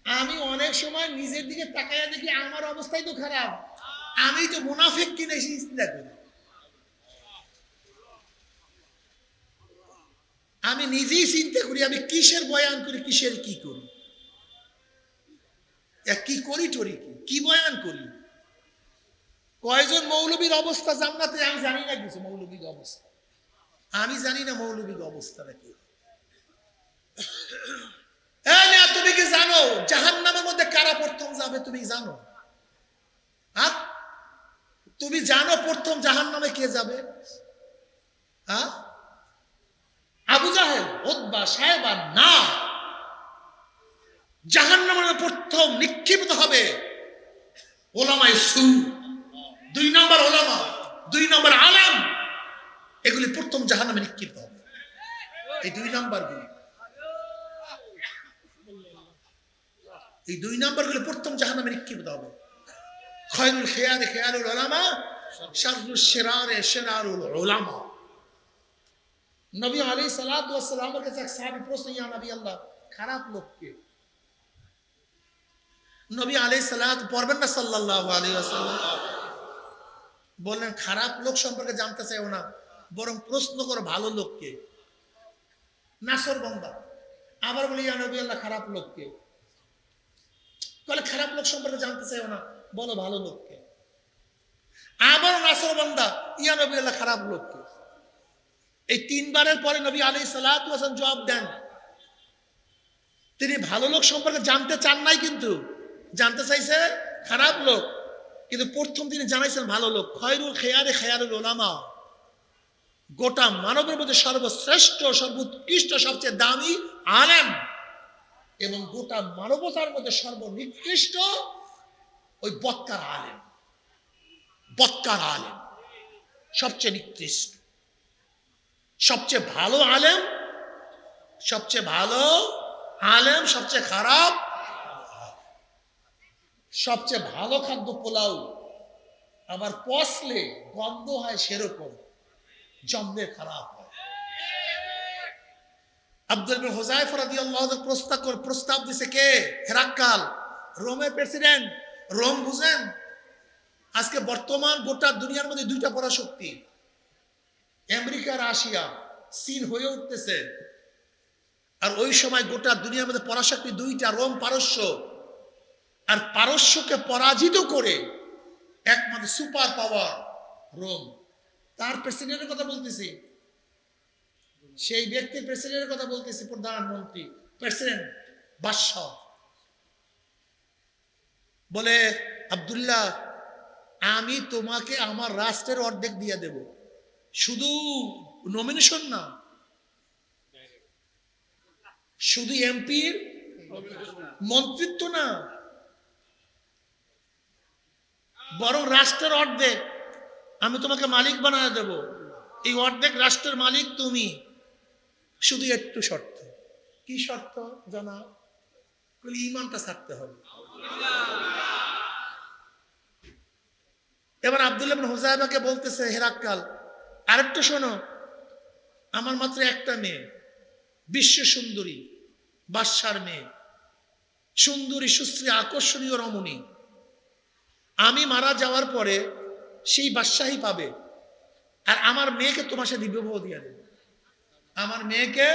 আমি অনেক সময় নিজের দিকে তাকাইয়া দেখি আমার অবস্থাই তো খারাপ, আমি তো মুনাফিক কিনে এসে চিন্তা করি। আমি নিজেই চিন্তা করি আমি কিসের বয়ান করি, কিসের কি করি, কি করি টরি কি বয়ান করি। কয়জন মৌলবীর অবস্থা জান্নাতে আমি জানি না কিছু। মৌলবীর অবস্থা আমি জানি না, মৌলবীর অবস্থাটা কি। তুমি কি জানো জাহান্নামের মধ্যে কারা প্রথম যাবে? তুমি জানো? হ্যাঁ, তুমি জানো প্রথম জাহান্নামে কে যাবে? হ্যাঁ, আবু জাহেল, উতবা, সায়বা না। জাহান্নামে প্রথম নিক্ষিপ্ত হবে ওলামায়ে সু। 2 নম্বর ওলামা, 2 নম্বর আলেম, এগুলি প্রথম জাহান্নামে নিক্ষিপ্ত হবে। এই 2 নম্বরগুলি, এই 2 নম্বরগুলি প্রথম জাহান্নামে নিক্ষিপ্ত হবে। খায়রুল খিয়ারি খিয়ারুল উলামা, শাররুশ শিরারে শিরারুল উলামা। নবী আলাইহিস সালাতু ওয়াস সালামের কাছে এক সাহাবী প্রশ্ন, ইয়া নবী আল্লাহ, খারাপ লোক কে? নবী আলাইহিস সালাত পড়বেন না সাল্লাল্লাহু আলাইহি ওয়াসাল্লাম, বললেন খারাপ লোক সম্পর্কে জানতে চাইও না, বরং প্রশ্ন করো ভালো লোক কে? নাসর বান্দা। আবার বলি, ইয়া নবী আল্লাহ, খারাপ লোক কে? বলে খারাপ লোক সম্পর্কে জানতে চাইও না, বলো ভালো লোক কে? আবার নাসর বান্দা, ইয়া নবী আল্লাহ, খারাপ লোক কে? এই 3 বারের পরে নবী আলাইহিস সালাতু ওয়াস সালাম জবাব দেন, তিনি ভালো লোক সম্পর্কে জানতে চান নাই, কিন্তু জানতে চাইছে খারাপ লোক। কিন্তু প্রথম তিনি জানাইছেন ভালো লোক। খায়রুল খিয়ারি খিয়ারুল উলামা, গোটা মানবের মধ্যে সর্বশ্রেষ্ঠ, সর্বোৎকৃষ্ট, সবচেয়ে দামি আলেম, এবং গোটা মানবতার মধ্যে সর্বনিকৃষ্ট ওই বক্কার আলেম। বক্কার আলেম সবচেয়ে নিকৃষ্ট, সবচেয়ে ভালো আলেম, সবচেয়ে ভালো আলেম, সবচেয়ে খারাপ। সবচেয়ে ভালো খাদ্য পোলাও, আবার পচলে গন্ধ হয় সেরকম, জমলে খারাপ হয়। আব্দুল বিন হুযায়ফা রাদিয়াল্লাহু আনহু প্রস্তাব দিছে কে? হেরাক্কাল, রোমের প্রেসিডেন্ট। রোম বুঝেন? আজকে বর্তমান গোটা দুনিয়ার মধ্যে 2টা পরাশক্তি, আমেরিকা, রাশিয়া, চীন হয়ে উঠতেছে। আর ওই সময় গোটা দুনিয়ার মধ্যে পরাশক্তি 2টা, রোম, পারস্য। আর পারস্যকে পরাজিত করে একমাত্র সুপার পাওয়ার রোম। তার প্রেসিডেন্টের কথা বলতেছি, সেই ব্যক্তির প্রেসিডেন্টের কথা বলতেছি, প্রধানমন্ত্রী, প্রেসিডেন্ট, বাদশাহ। বলে, আব্দুল্লাহ, আমি তোমাকে আমার রাষ্ট্রের অর্ধেক দিয়ে দেব। শুধু নমিনেশন না, শুধু এমপির মন্ত্রিত্ব না, বরং রাষ্ট্রের অর্ধেক আমি তোমাকে মালিক বানায় দেব। এই অর্ধেক রাষ্ট্রের মালিক তুমি, শুধু একটু শর্ত। কি শর্ত জানা? ঈমানটা ছাড়তে হবে। এবার আব্দুল্লাহ ইবনে হুযায়ফাকে বলতেছে হেরাক্কাল, আরেকটু শোনো, আমার মাত্র একটা মেয়ে, বিশ্ব সুন্দরী, বাদশার মেয়ে, সুন্দরী, সুশ্রী, আকর্ষণীয় রমণী। আমি মারা যাওয়ার পরে সেই বাদশাহী পাবে, আর আমার মেয়েকে তোমার সাথে বিবাহ দিয়ে দেবে। আমার মেয়েকে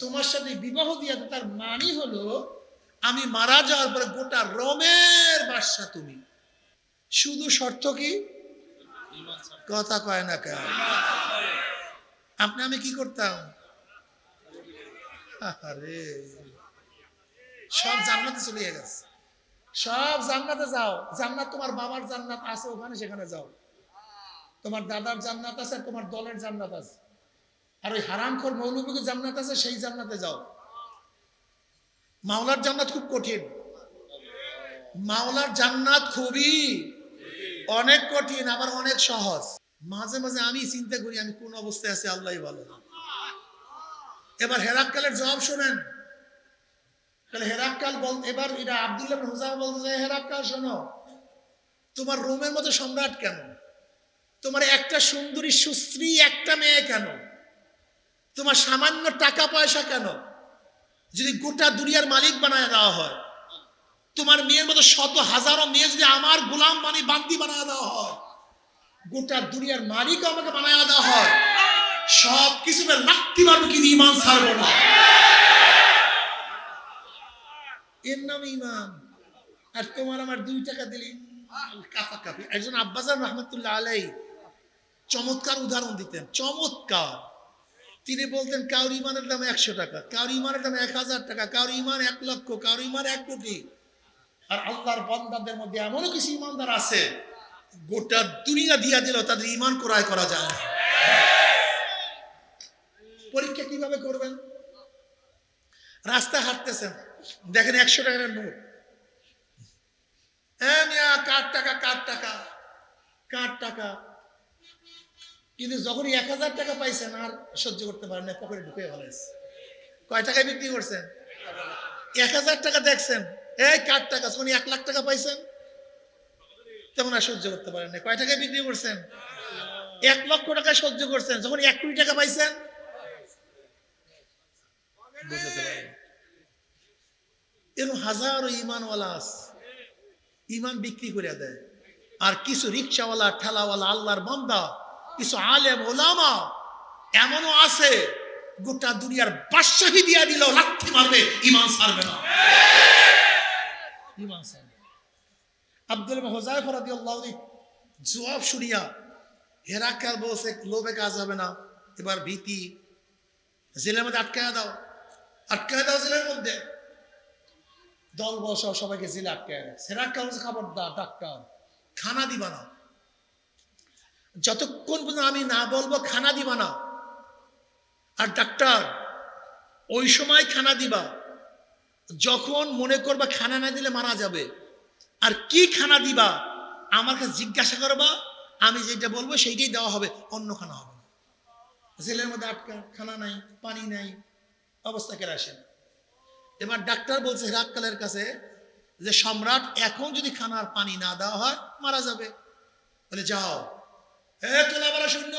তোমার সাথে বিবাহ দিয়ে দেবে, তার মানে হলো আমি মারা যাওয়ার পরে গোটা রোমের বাদশা তুমি। শুধু শর্ত কি? কথা কয় না কেন? আপনি আমি কি করতাম? আরে সব জান্নাতে চলে গেছে, সব জান্নাতে যাও। জান্নাত তোমার বাবার জান্নাত আছে ওখানে, সেখানে যাও। তোমার দাদার জান্নাত আছে, তোমার দলের জান্নাত আছে। আর ওই হারামখোর মৌলবীর জান্নাত আছে, সেই জান্নাতে যাও। মাওলার জান্নাত খুব কঠিন, মাওলার জান্নাত খুবই অনেক কঠিন, আবার অনেক সহজ। মাঝে মাঝে আমি চিন্তা করি আমি কোন অবস্থায় আছি, আল্লাহই ভালো। এবার হেরাক্কালের জবাব শোনেন। হেরাক্কাল বল, এবার এটা আব্দুল্লাহ ইবনে হুযায়ফা বলতে, হেরাক্কাল শোনো, তোমার রোমের মতো সম্রাট কেন? তোমার একটা সুন্দরী সুশ্রী একটা মেয়ে কেন? তোমার সামান্য টাকা পয়সা কেন? যদি গোটা দুনিয়ার মালিক বানায় দেওয়া হয়, তোমার মেয়ের মতো শত হাজারো মেয়ে যদি আমার গোলাম বান্দি বানায় দেওয়া হয়, গোটা দুনিয়ার মালিক আমাকে বানায় দেওয়া হয়, সব কিছু লাত্তি মারবো, কিন্তু ঈমান ছাড়বো না। এর নাম ঈমান। আর তোমার আমার 2 টাকা দিলি কাপাকাপি। একজন আব্বাজান রাহমাতুল্লাহ আলাইহি চমৎকার উদাহরণ দিতেন, চমৎকার। তিনি বলতেন কাউর ঈমানের দাম 100 টাকা, কাউর ঈমানের দাম 1000 টাকা, কাউর ঈমান 1 লক্ষ, কাউর ঈমান 1 কোটি। আর আল্লাহর বান্দাদের মধ্যে এমনও কিছু ঈমানদার আছে গোটা দুনিয়া দিয়া দিল, তাদের ঈমান ক্রয় করা যায় না। পরীক্ষা কিভাবে করবেন? রাস্তা হাঁটতেছেন, দেখেন 100 টাকার নোট, কার টাকা, কার টাকা, কার টাকা। কিন্তু যখনই 1000 টাকা পাইছেন আর সহ্য করতে পারেন না, পকেটে ঢুকে ফেলেছে। কয় টাকায় বিক্রি করছেন? 1000 টাকা দেখছেন, এই কার টাকা। যখন 1 লাখ টাকা পাইছেন তখন আর সহ্য করতে পারেন না, কয় টাকায় বিক্রি করছেন? 1 লক্ষ টাকা সহ্য করছেন, যখন 1 কোটি টাকা পাইছেন বুঝতে পারেন। এরকম হাজারো ঈমানওয়ালা আছে, ঈমান বিক্রি করে দেয়। আর কিছু রিকশাওয়ালা, ঠেলাওয়ালা, আল্লাহর বান্দা, কিছু আলেম ওলামা এমনও আছে গোটা দুনিয়ার বাদশাহী দিয়া দিল, লাথি মারবে, ঈমান ছাড়বে না। ঈমান ছাড়বে। আব্দুল্লাহ ইবনে হুযায়ফা রাদিয়াল্লাহু আনহু জবাব শুনিয়া হেরাক্কাল বলছে, লোভে কাজ হবে না, এবার ভীতি, জেলের মধ্যে আটকায় দাও, আটকায় দাও জেলের মধ্যে। দল বসা সবাইকে জেলে আটকায় রাখছে। হেরাক্কাল বলছে, খবরদার ডাক্তার, খানা দিবা না, যতক্ষণ পর্যন্ত আমি না বলবো খানা দিবা না। আর ডাক্তার, ওই সময় খানা দিবা যখন মনে করবা খানা না দিলে মারা যাবে। আর কি খানা দিবা আমার কাছে জিজ্ঞাসা করবা, আমি যেটা বলবো সেইটাই দেওয়া হবে, অন্য খানা হবে না। জেলের মধ্যে আটকা, খানা নাই, পানি নাই, অবস্থা কেরাসেন। এবার ডাক্তার বলছে হেরাক্কালের কাছে যে সম্রাট এখন যদি খানার পানি না দেওয়া হয় মারা যাবে। বলে যাও, তোলাবারা শূন্য,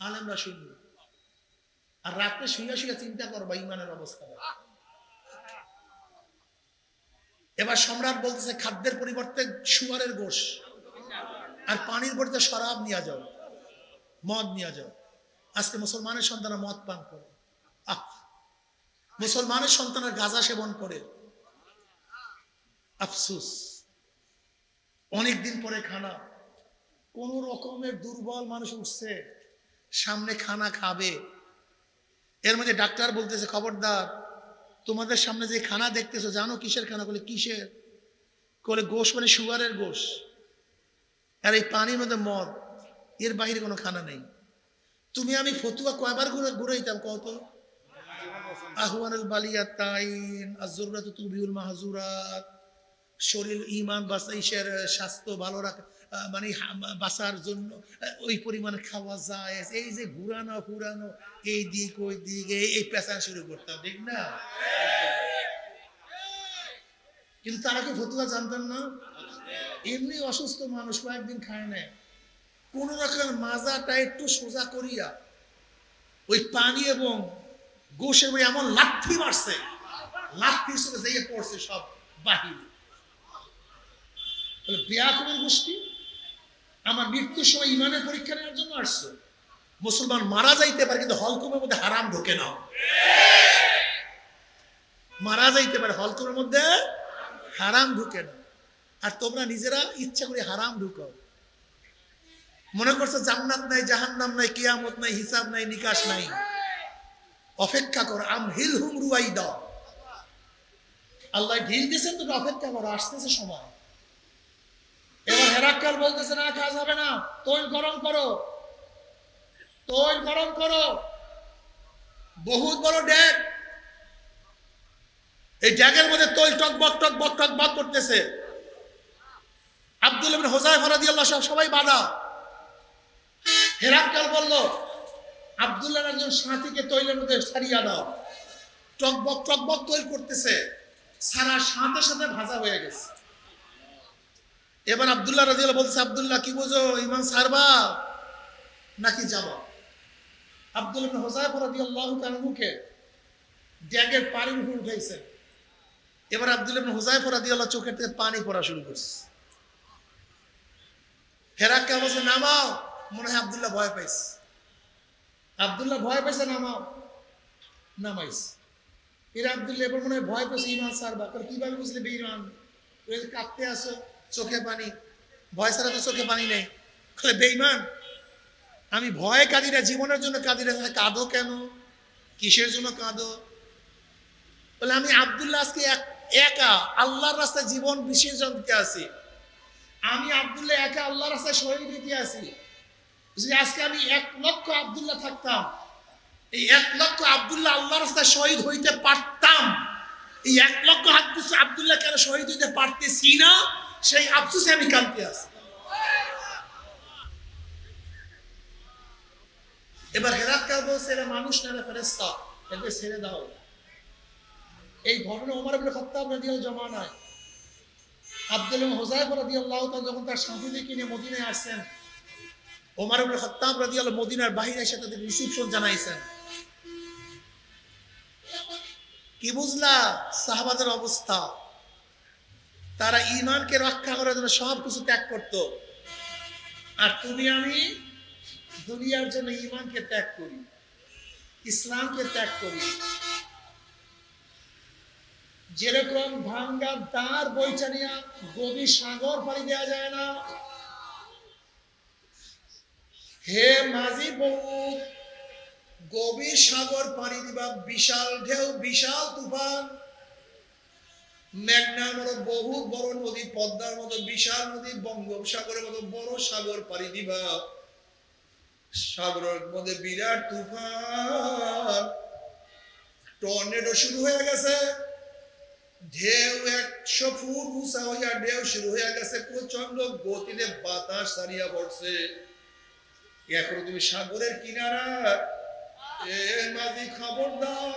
আলেমরা শূন্য। আর রাত্রে শুয়ে শুয়ে চিন্তা করবা ঈমানের অবস্থা। এবার সম্রাট বলতেছে খাদ্যের পরিবর্তে শুয়ারের গোশ, আর পানির পরিবর্তে শরাব নিয়ে যাও, মদ নিয়ে যাও। আজকে মুসলমানের সন্তানরা মদ পান করে, মুসলমানের সন্তানরা গাঁজা সেবন করে। আফসোস, অনেকদিন পরে খানা, কোন রকমের দুর্বল মানুষ উঠছে, সামনে খানা খাবে। এর মধ্যে ডাক্তার বলতেছে খবরদার, তোমাদের সামনে যে খানা দেখতেছো জানো কিসের খানা? বলে কিসের? বলে গোশ, মানে শুয়ারের গোশ, আর এই পানির মধ্যে মদ, এর বাহিরে কোনো খানা নেই। তুমি আমি ফতুয়া কয়বার ঘুরাইতাম কত? আহওয়ানুল বালিয়াতাইন আয-যুররাতু তুবিউল মাহজুরাত, শরীর ঈমান বাঁচাইশের, স্বাস্থ্য ভালো রাখা, মানে বাঁচার জন্য ওই পরিমাণে খাওয়া যায়, এই যে ঘুরানো ফুরানো এই দিক ওই দিক এই পেঁচা শুরু করতাম, ঠিক না? কিন্তু তারা কি ফতুয়া জানতেন না? এমনি অসুস্থ মানুষ কয়েকদিন খায় না, কোন রকম মাজাটা একটু সোজা করিয়া ওই পানি এবং গোশের এমন লাথি মারছে, লাথির সঙ্গে যাইয়ে পড়ছে সব বাহির। বেয়াকুবের গোষ্ঠী আমার মৃত্যুর সময় ইমানের পরীক্ষা নেওয়ার জন্য আসছে। মুসলমান মারা যাইতে পারে কিন্তু হলকুমের মধ্যে হারাম ঢোকে না। মারা যাইতে পারে হলকুমের মধ্যে হারাম ঢুকে না, আর তোমরা নিজেরা ইচ্ছা করে হারাম ঢুকাও। মনে করছো জান্নাত নাই, জাহান্নাম নাই, কিয়ামত নাই, হিসাব নাই, নিকাশ নাই। অপেক্ষা করো, আমহিলহুম রুয়াইদা। আল্লাহ ঢিল দিয়েছেন, তুমি অপেক্ষা করো, আসতেছে সময়। এবার হেরাক্কাল বলতেছে না, কাজ হবে না, তৈল গরম করো, তৈল গরম করো। বহুত বড় ড্যাগ, এই ড্যাগের মধ্যে তৈল টকবক টকবক টকবক করতেছে। আব্দুল্লাহ ইবনে হুযায়ফা রাদিয়াল্লাহু আনহু সবাই বাধা। হেরাক্কাল বলল, আব্দুল্লাহর একজন সাথীকে তৈলের মধ্যে ছাড়িয়া দাও। টকবক টকবক তৈল করতেছে, সারা সাথে সাথে ভাজা হয়ে গেছে। এবার আব্দুল্লাহ রাদিয়াল্লাহু বলছে, আব্দুল্লাহ কি বোঝো, ঈমান ছাড়বা নাকি যাবা? আব্দুল্লাহ ইবনে হুযায়ফা রাদিয়াল্লাহু তাআলাকে ড্যাগের পানির উপর উঠাইছে। এবার আব্দুল্লাহ ইবনে হুযায়ফা রাদিয়াল্লাহু চোখের থেকে পানি পড়া শুরু করছে। হেরাক্কাল বলছে, নামাও। মনে হয় আব্দুল্লাহ ভয় পাইছে, আব্দুল্লাহ ভয় পাইছে, নামাও। নামাইছে। এর আব্দুল্লাহ এবার মনে হয় ভয় পেয়েছে, ঈমান ছাড়বা। কিভাবে বুঝলে বেঈমান? কাঁদতে আসো, চোখে পানি, ভয় ছাড়া তো চোখে পানি নেই। বেঈমান, আমি ভয়ে কাঁদি না, জীবনের জন্য কাঁদি না। কাঁদো কেন? কিসের জন্য কাঁদো? বলে আমি আব্দুল্লাহ আজকে একা আল্লাহর রাস্তায় জীবন বিসর্জন দিতে আছি। আমি আব্দুল্লাহ একা আল্লাহর রাস্তায় শহীদ দিতে আছি। আজকে আমি 1 লক্ষ আব্দুল্লাহ থাকতাম, এই 1 লক্ষ আব্দুল্লাহ আল্লাহর রাস্তায় শহীদ হইতে পারতাম। এই 1 লক্ষ আব্দুল্লাহ কেন শহীদ হইতে পারতেছি না, সেই আফসোসে আমি কাঁদতে আছি। এবার হেরাক্কাল বলছে, এরা মানুষ না, এরা ফেরেশতা, এদেরকে ছেড়ে দাও। এই ঘটনা ওমর ইবনে খাত্তাব রাদিয়াল্লাহু জামানায় আব্দুল্লাহ ইবনে হুযায়ফা রাদিয়াল্লাহু তাআলা যখন তার সাথীদেরকে নিয়ে মদিনায় আসছেন, ওমর ইবনে খাত্তাব রাদিয়াল্লাহু মদিনার বাহিরে এসে তাদের রিসিপশন জানাইছেন। কি বুঝলা সাহাবাদের অবস্থা? তারা ঈমানকে রক্ষা করার জন্য সবকিছু ত্যাগ করত, আর তুমি আমি দুনিয়ার জন্য ঈমানকে ত্যাগ করি, ইসলামকে ত্যাগ করি। যেরকম ভাঙ্গা দ্বার বইটা নিয়া গভীর সাগর পাড়ি দেওয়া যায় না, হে মাঝি বউ, গভীর সাগর পাড়ি দিবা, বিশাল ঢেউ, বিশাল তুফান, মেঘনার মতো বহুত বড় নদী, পদ্মার মতো বিশাল নদী, বঙ্গোপসাগরের মতো বড় সাগর পাড়ি দিবা। সাগরের মধ্যে বিরাট তুফান, টর্নেডো শুরু হয়ে গেছে, ঢেউ 100 ফুট উঁচা হইয়া ঢেউ শুরু হয়ে গেছে, প্রচন্ড গতিতে বাতাস ছাড়িয়া পড়ছে। এখন তুমি সাগরের কিনারা, এ মাঝি খবরদার,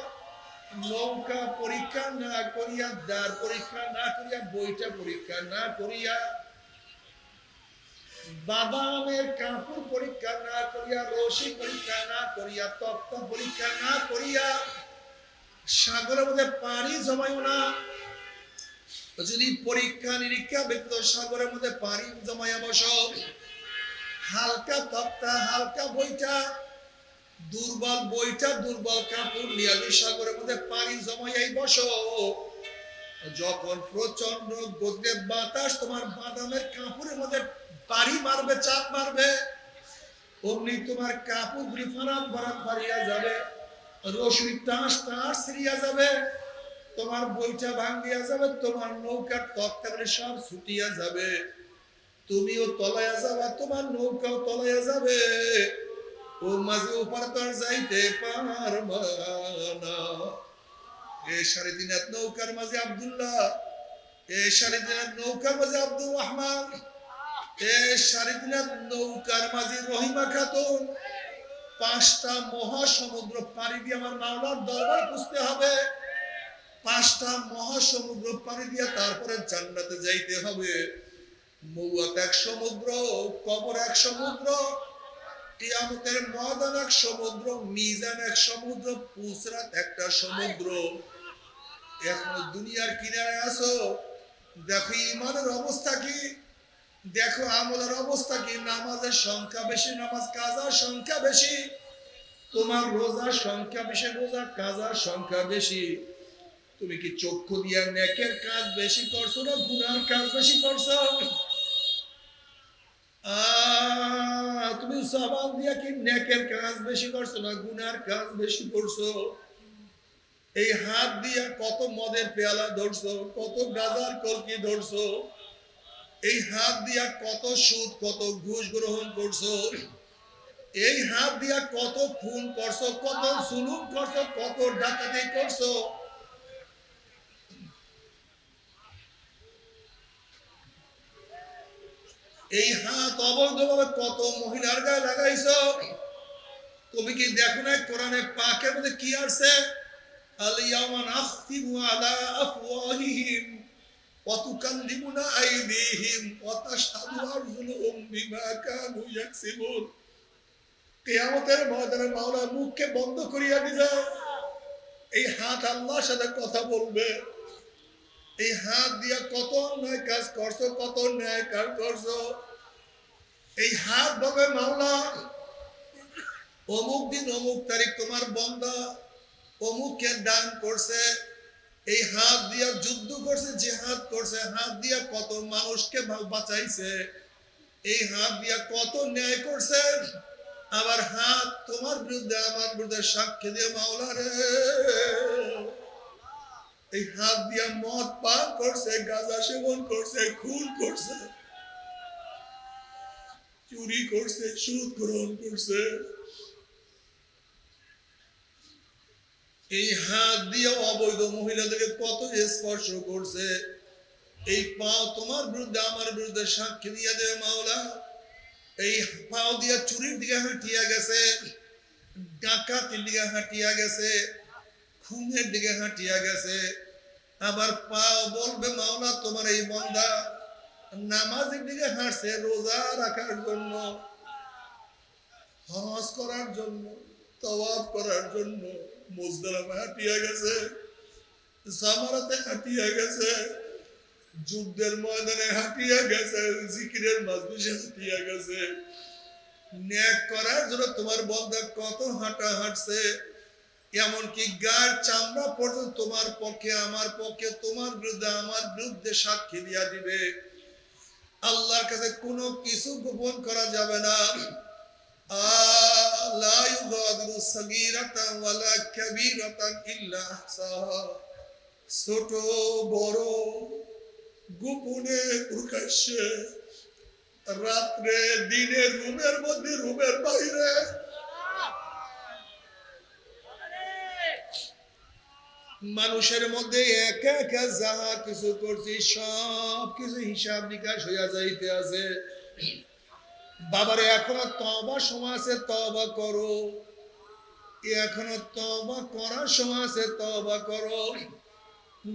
নৌকা পরীক্ষা না করিয়া, দ্বার পরীক্ষা না করিয়া, বইটা পরীক্ষা না করিয়া, বাদামের কাপড় পরীক্ষা না করিয়া, রশি পরীক্ষা না করিয়া, তক্তা পরীক্ষা না করিয়া সাগরের মধ্যে পানি জমাইও না। যদি পরীক্ষা নিরীক্ষা ব্যতীত সাগরের মধ্যে পানি জমাইয়া বসো, হালকা তক্তা, হালকা বইটা, দুর্বল বইটা, দুর্বল কাপড় নিয়ে সাগরের মধ্যে পানি জমাইয়াই বসো, যখন প্রচন্ড গতিতে বাতাস তোমার বাদামের কাপড়ের মধ্যে পানি মারবে, চাপ মারবে, অমনি তোমার কাপড় গুলি ফারাক ফারাক ফারিয়া যাবে, রশি টাস টাস ছিড়িয়া যাবে, তোমার বইটা ভাঙ্গিয়া যাবে, তোমার নৌকার তক্তাগুলি সব ছুটিয়া যাবে, তুমিও তলাইয়া যাবা, তোমার নৌকাও তলাইয়া যাবে। ও মাঝে ওপারে তো আর যাইতে পারবা না। এই 3.5 হাত নৌকার মাঝে আব্দুল্লাহ, এই 3.5 হাত নৌকার মাঝে আব্দুর রহমান, এ সারিদিনাথ নৌকার মাঝি রহিমা খাতুন 5টা মহাসমুদ্র পাড়ি দিয়ে আমার মাওলার দরবার খুঁজতে হবে। 5টা মহাসমুদ্র পাড়ি দিয়ে তারপরে জান্নাতে যাইতে হবে। মৌয়াত এক সমুদ্র, কবর এক সমুদ্র, কিয়ামতের ময়দান এক সমুদ্র, মিজান এক সমুদ্র, পুসরাত একটা সমুদ্র। এখন দুনিয়ার কিনারে আছো, দেখো ইমানের অবস্থা কি, দেখো আমলের অবস্থা কি। নামাজের সংখ্যা বেশি, নামাজ কাজার সংখ্যা বেশি, তোমার রোজার সংখ্যা বেশি, রোজা কাজার সংখ্যা বেশি। তুমি কি চক্ষু দিয়া নেকের কাজ বেশি করছো না গুনার কাজ বেশি করছো? তুমি জবান দিয়া কি নেকের কাজ বেশি করছো না গুনার কাজ বেশি করছো? এই হাত দিয়া কত মদের পেয়ালা ধরছো, কত গাজার কলকি ধরছো? এই হাত দিয়া কত সুদ, কত ঘুষ গ্রহণ করছো? এই হাত দিয়া কত খুন করছো, কত জুলুম করছো, কত ডাকাতি করছো? এই হাত অবৈধভাবে কত মহিলার গায়ে লাগাইছো? তুমি কি দেখো না কোরআনে পাকের মধ্যে কি আছে? আল-ইয়াওমা নাখতিমু আলা আফওয়াহিহিম ওয়া তুকাল্লিমুনা আইদিহিম ওয়া তাশহাদু আরজুলুহুম বিমা কানু ইয়াকসিবুন। কিয়ামতের ময়দানে মাওলা মুখকে বন্ধ করিয়া দিবে। এই হাত আল্লাহর সাথে কথা বলবে। এই হাত দিয়া কত অন্যায় কাজ করছো, কত ন্যায় কাজ করছো। এই হাত বলবে মাওলা অমুক দিন অমুক তারিখ তোমার বান্দা অমুককে দান করছে। এই হাত দিয়া যুদ্ধ করছে, জিহাদ করছে, হাত দিয়া কত মানুষকে বাঁচাইছে, এই হাত দিয়া কত ন্যায় করছে। আবার হাত তোমার বিরুদ্ধে আমার বিরুদ্ধে সাক্ষী দিয়ে মাওলা রে, এই হাত দিয়া মদ পান করছে, গাঁজা সেবন করছে, খুন করছে, চুরি করছে, সুদ গ্রহণ করছে। এই হাত দিয়ে অবৈধ মহিলাদেরকে কত স্পর্শ করছে। এই পাও তোমার বিরুদ্ধে আমার বিরুদ্ধে সাক্ষী দিয়ে দেবে মাওলা। এই পাও দিয়া চুরির দিকে হাঁটিয়া গেছে, ডাকাতির দিকে হাঁটিয়া গেছে, খুনের দিকে হাঁটিয়া গেছে। আবার পাও বলবে মাওলা তোমার এই বান্দা নামাজের দিকে হাঁটছে, রোজা রাখার জন্য, হজ করার জন্য, তওয়াফ করার জন্য মুজদালিফা হাঁটিয়া গেছে, জামারাতে হাঁটিয়া গেছে, যুদ্ধের ময়দানে হাঁটিয়া গেছে, জিকিরের মাজলিসে হাঁটিয়া গেছে। ন্যাক করার জন্য তোমার বান্দা কত হাঁটা হাঁটছে। এমনকি গায়ের চামড়া পর্যন্ত তোমার পক্ষে আমার পক্ষে, তোমার বিরুদ্ধে আমার বিরুদ্ধে সাক্ষী দিয়া দিবে। আল্লাহর কাছে কোনো কিছু গোপন করা যাবে না। লা ইউগাদিরু সাগীরাতান ওয়ালা কাবীরাতান ইল্লা আহসাহা। ছোট বড়, গোপনে প্রকাশ্যে, রাত্রে দিনে, রুমের মধ্যে রুমের বাইরে, মানুষের মধ্যে একা একা যাহা কিছু করছি সব কিছু হিসাব নিকাশ হইয়া যাইতে আছে। বাবারে এখনো তওবা সময় আছে, তওবা করো। এখনো তওবা করার সময় আছে, তওবা করো।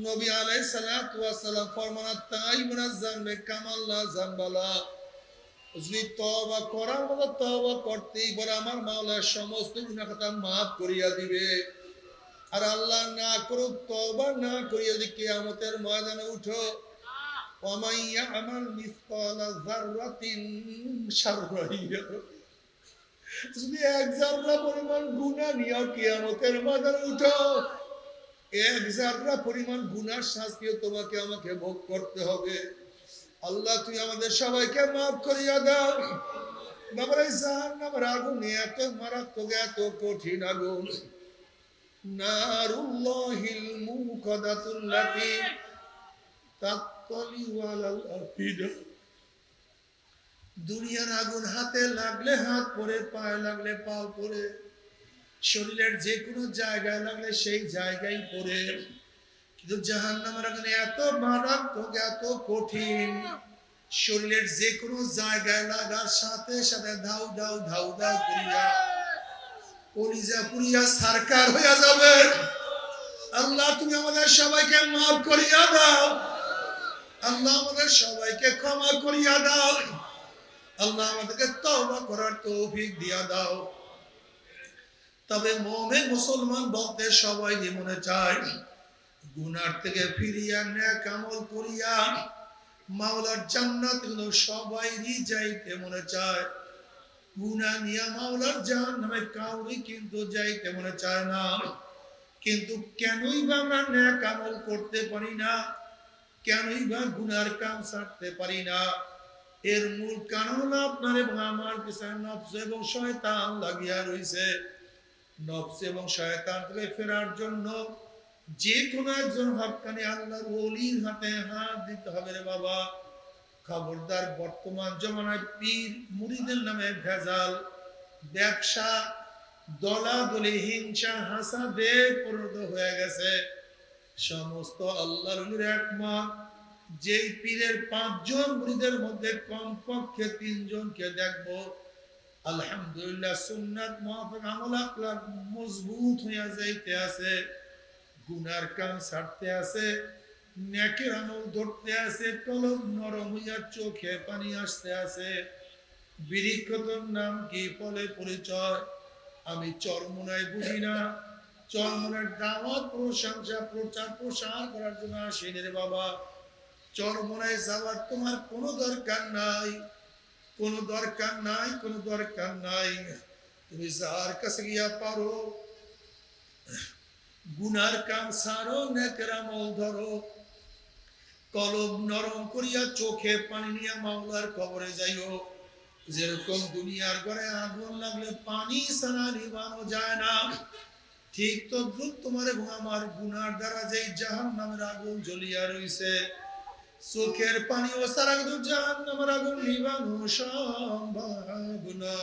নবী আলাইহিস সালাতু ওয়াস সালাম ফরমান তাইবুনা যানবে কামাল্লা জানবালা। যদি তওবা করার মতো তওবা করতেই পারে আমার মাওলা সমস্ত গুনাহ খাতা maaf করিয়া দিবে। আর আল্লাহ না করুক, তওবা না করিয়া যদি কিয়ামতের ময়দানে উঠো, ওয়া ইয়ামাল মিসকালা যাররাতিন শাররান ইয়ারা, যদি এক যাররা পরিমাণ গুনাহ নিয়ে কিয়ামতের ময়দানে উঠো, এক যাররা পরিমাণ গুনার শাস্তিও তোমাকে আমাকে ভোগ করতে হবে। আল্লাহ তুই আমাদের সবাইকে maaf করিয়া দাও। বাবারে জাহান্নামের আগুন এত মারাত্মক, এত কঠিন আগুন, নারুল্লাহিল মুকাদাতুল্লাতী তাত্তালিউ আলাল আফিদা। দুনিয়ার আগুন হাতে লাগলে হাত পড়ে, পায়ে লাগলে পা পড়ে, শরীরের যে কোনো জায়গায় লাগলে সেই জায়গায় পড়ে। কিন্তু জাহান্নামের আগুন এত মারাত্মক, এত কঠিন, শরীরের যে কোনো জায়গায় লাগার সাথে সাথে ধাউ ধাউ ধাউ ধাউ করিয়া কলিজা পুরিয়া সারকার হইয়া যাবে। আল্লাহ তুমি আমাদের সবাইকে মাফ করিয়া দাও, আল্লাহ আমাদের সবাইকে ক্ষমা করিয়া দাও, আল্লাহ আমাদেরকে তওবা করার তৌফিক দিয়া দাও। তবে মুমিন মুসলমান বলতে সবাই মনে চায় গুনার থেকে ফিরিয়া নেক আমল করিয়া মাওলার জান্নাত গুলো সবাইরই যাইতে মনে চায়। গুনাহ নিয়ে মাওলার জাহান্নামে কাউরি কিন্তু যাইতে মনে চায় না। কিন্তু কেনই বা আমরা নেক আমল করতে পারি না, কেনই বা গুনার কাম ছাড়তে পারি না? এর মূল কারণ হলো আপনার এবং আমার পিছনে নফস এবং শয়তান লাগিয়া রইছে। নফস এবং শয়তান থেকে ফেরার জন্য যে কোনো একজন হক্কানি আল্লাহর ওলির হাতে হাত দিতে হবে রে বাবা। খবরদার, বর্তমান জমানায় পীর মুরিদের নামে ভেজাল, ব্যবসা, দলাদলি, হিংসা, হাসাদে পরিণত হয়ে গেছে। সমস্ত আল্লাহর ওলির একমত, যেই পীরের 5 জন মুরিদের মধ্যে কমপক্ষে 3 জনকে দেখবো আলহামদুলিল্লাহ সুন্নাত মুআফাক আমল আখলাক মজবুত হইয়া যাইতে আছে, গুনার কাম ছাড়তে আছে, নেকের আমল ধরতে আছে, কলব নরম হইয়া চোখে পানি আসতে আছে। বিরিক্ষতর নাম কি, ফলে পরিচয় আমি চরমোনায় বুঝি না। চরমোনার দাওয়াত প্রশংসা প্রচার প্রসার করার জন্য আসেনি রে বাবা। চরমোনায় যাওয়ার তোমার কোনো দরকার নাই, কোনো দরকার নাই, কোনো দরকার নাই। তুমি যার কাছে গিয়া পারো গুনার কাম ছাড়ো, নেকের আমল ধরো, কলব নরম করিয়া চোখে পানি নিয়ে মাওলার কবরে যাইও। যেরকম দুনিয়ার ঘরে আগুন লাগলে পানি ছাড়া নিভানো যায় না, ঠিক তদ্রুপ তোমার এবং আমার গুনার দ্বারা যেই জাহান্নামের আগুন জ্বলিয়া রইছে, চোখের পানি ও ছাড়া কিন্তু জাহান্নামের আগুন নিভানো সম্ভব না।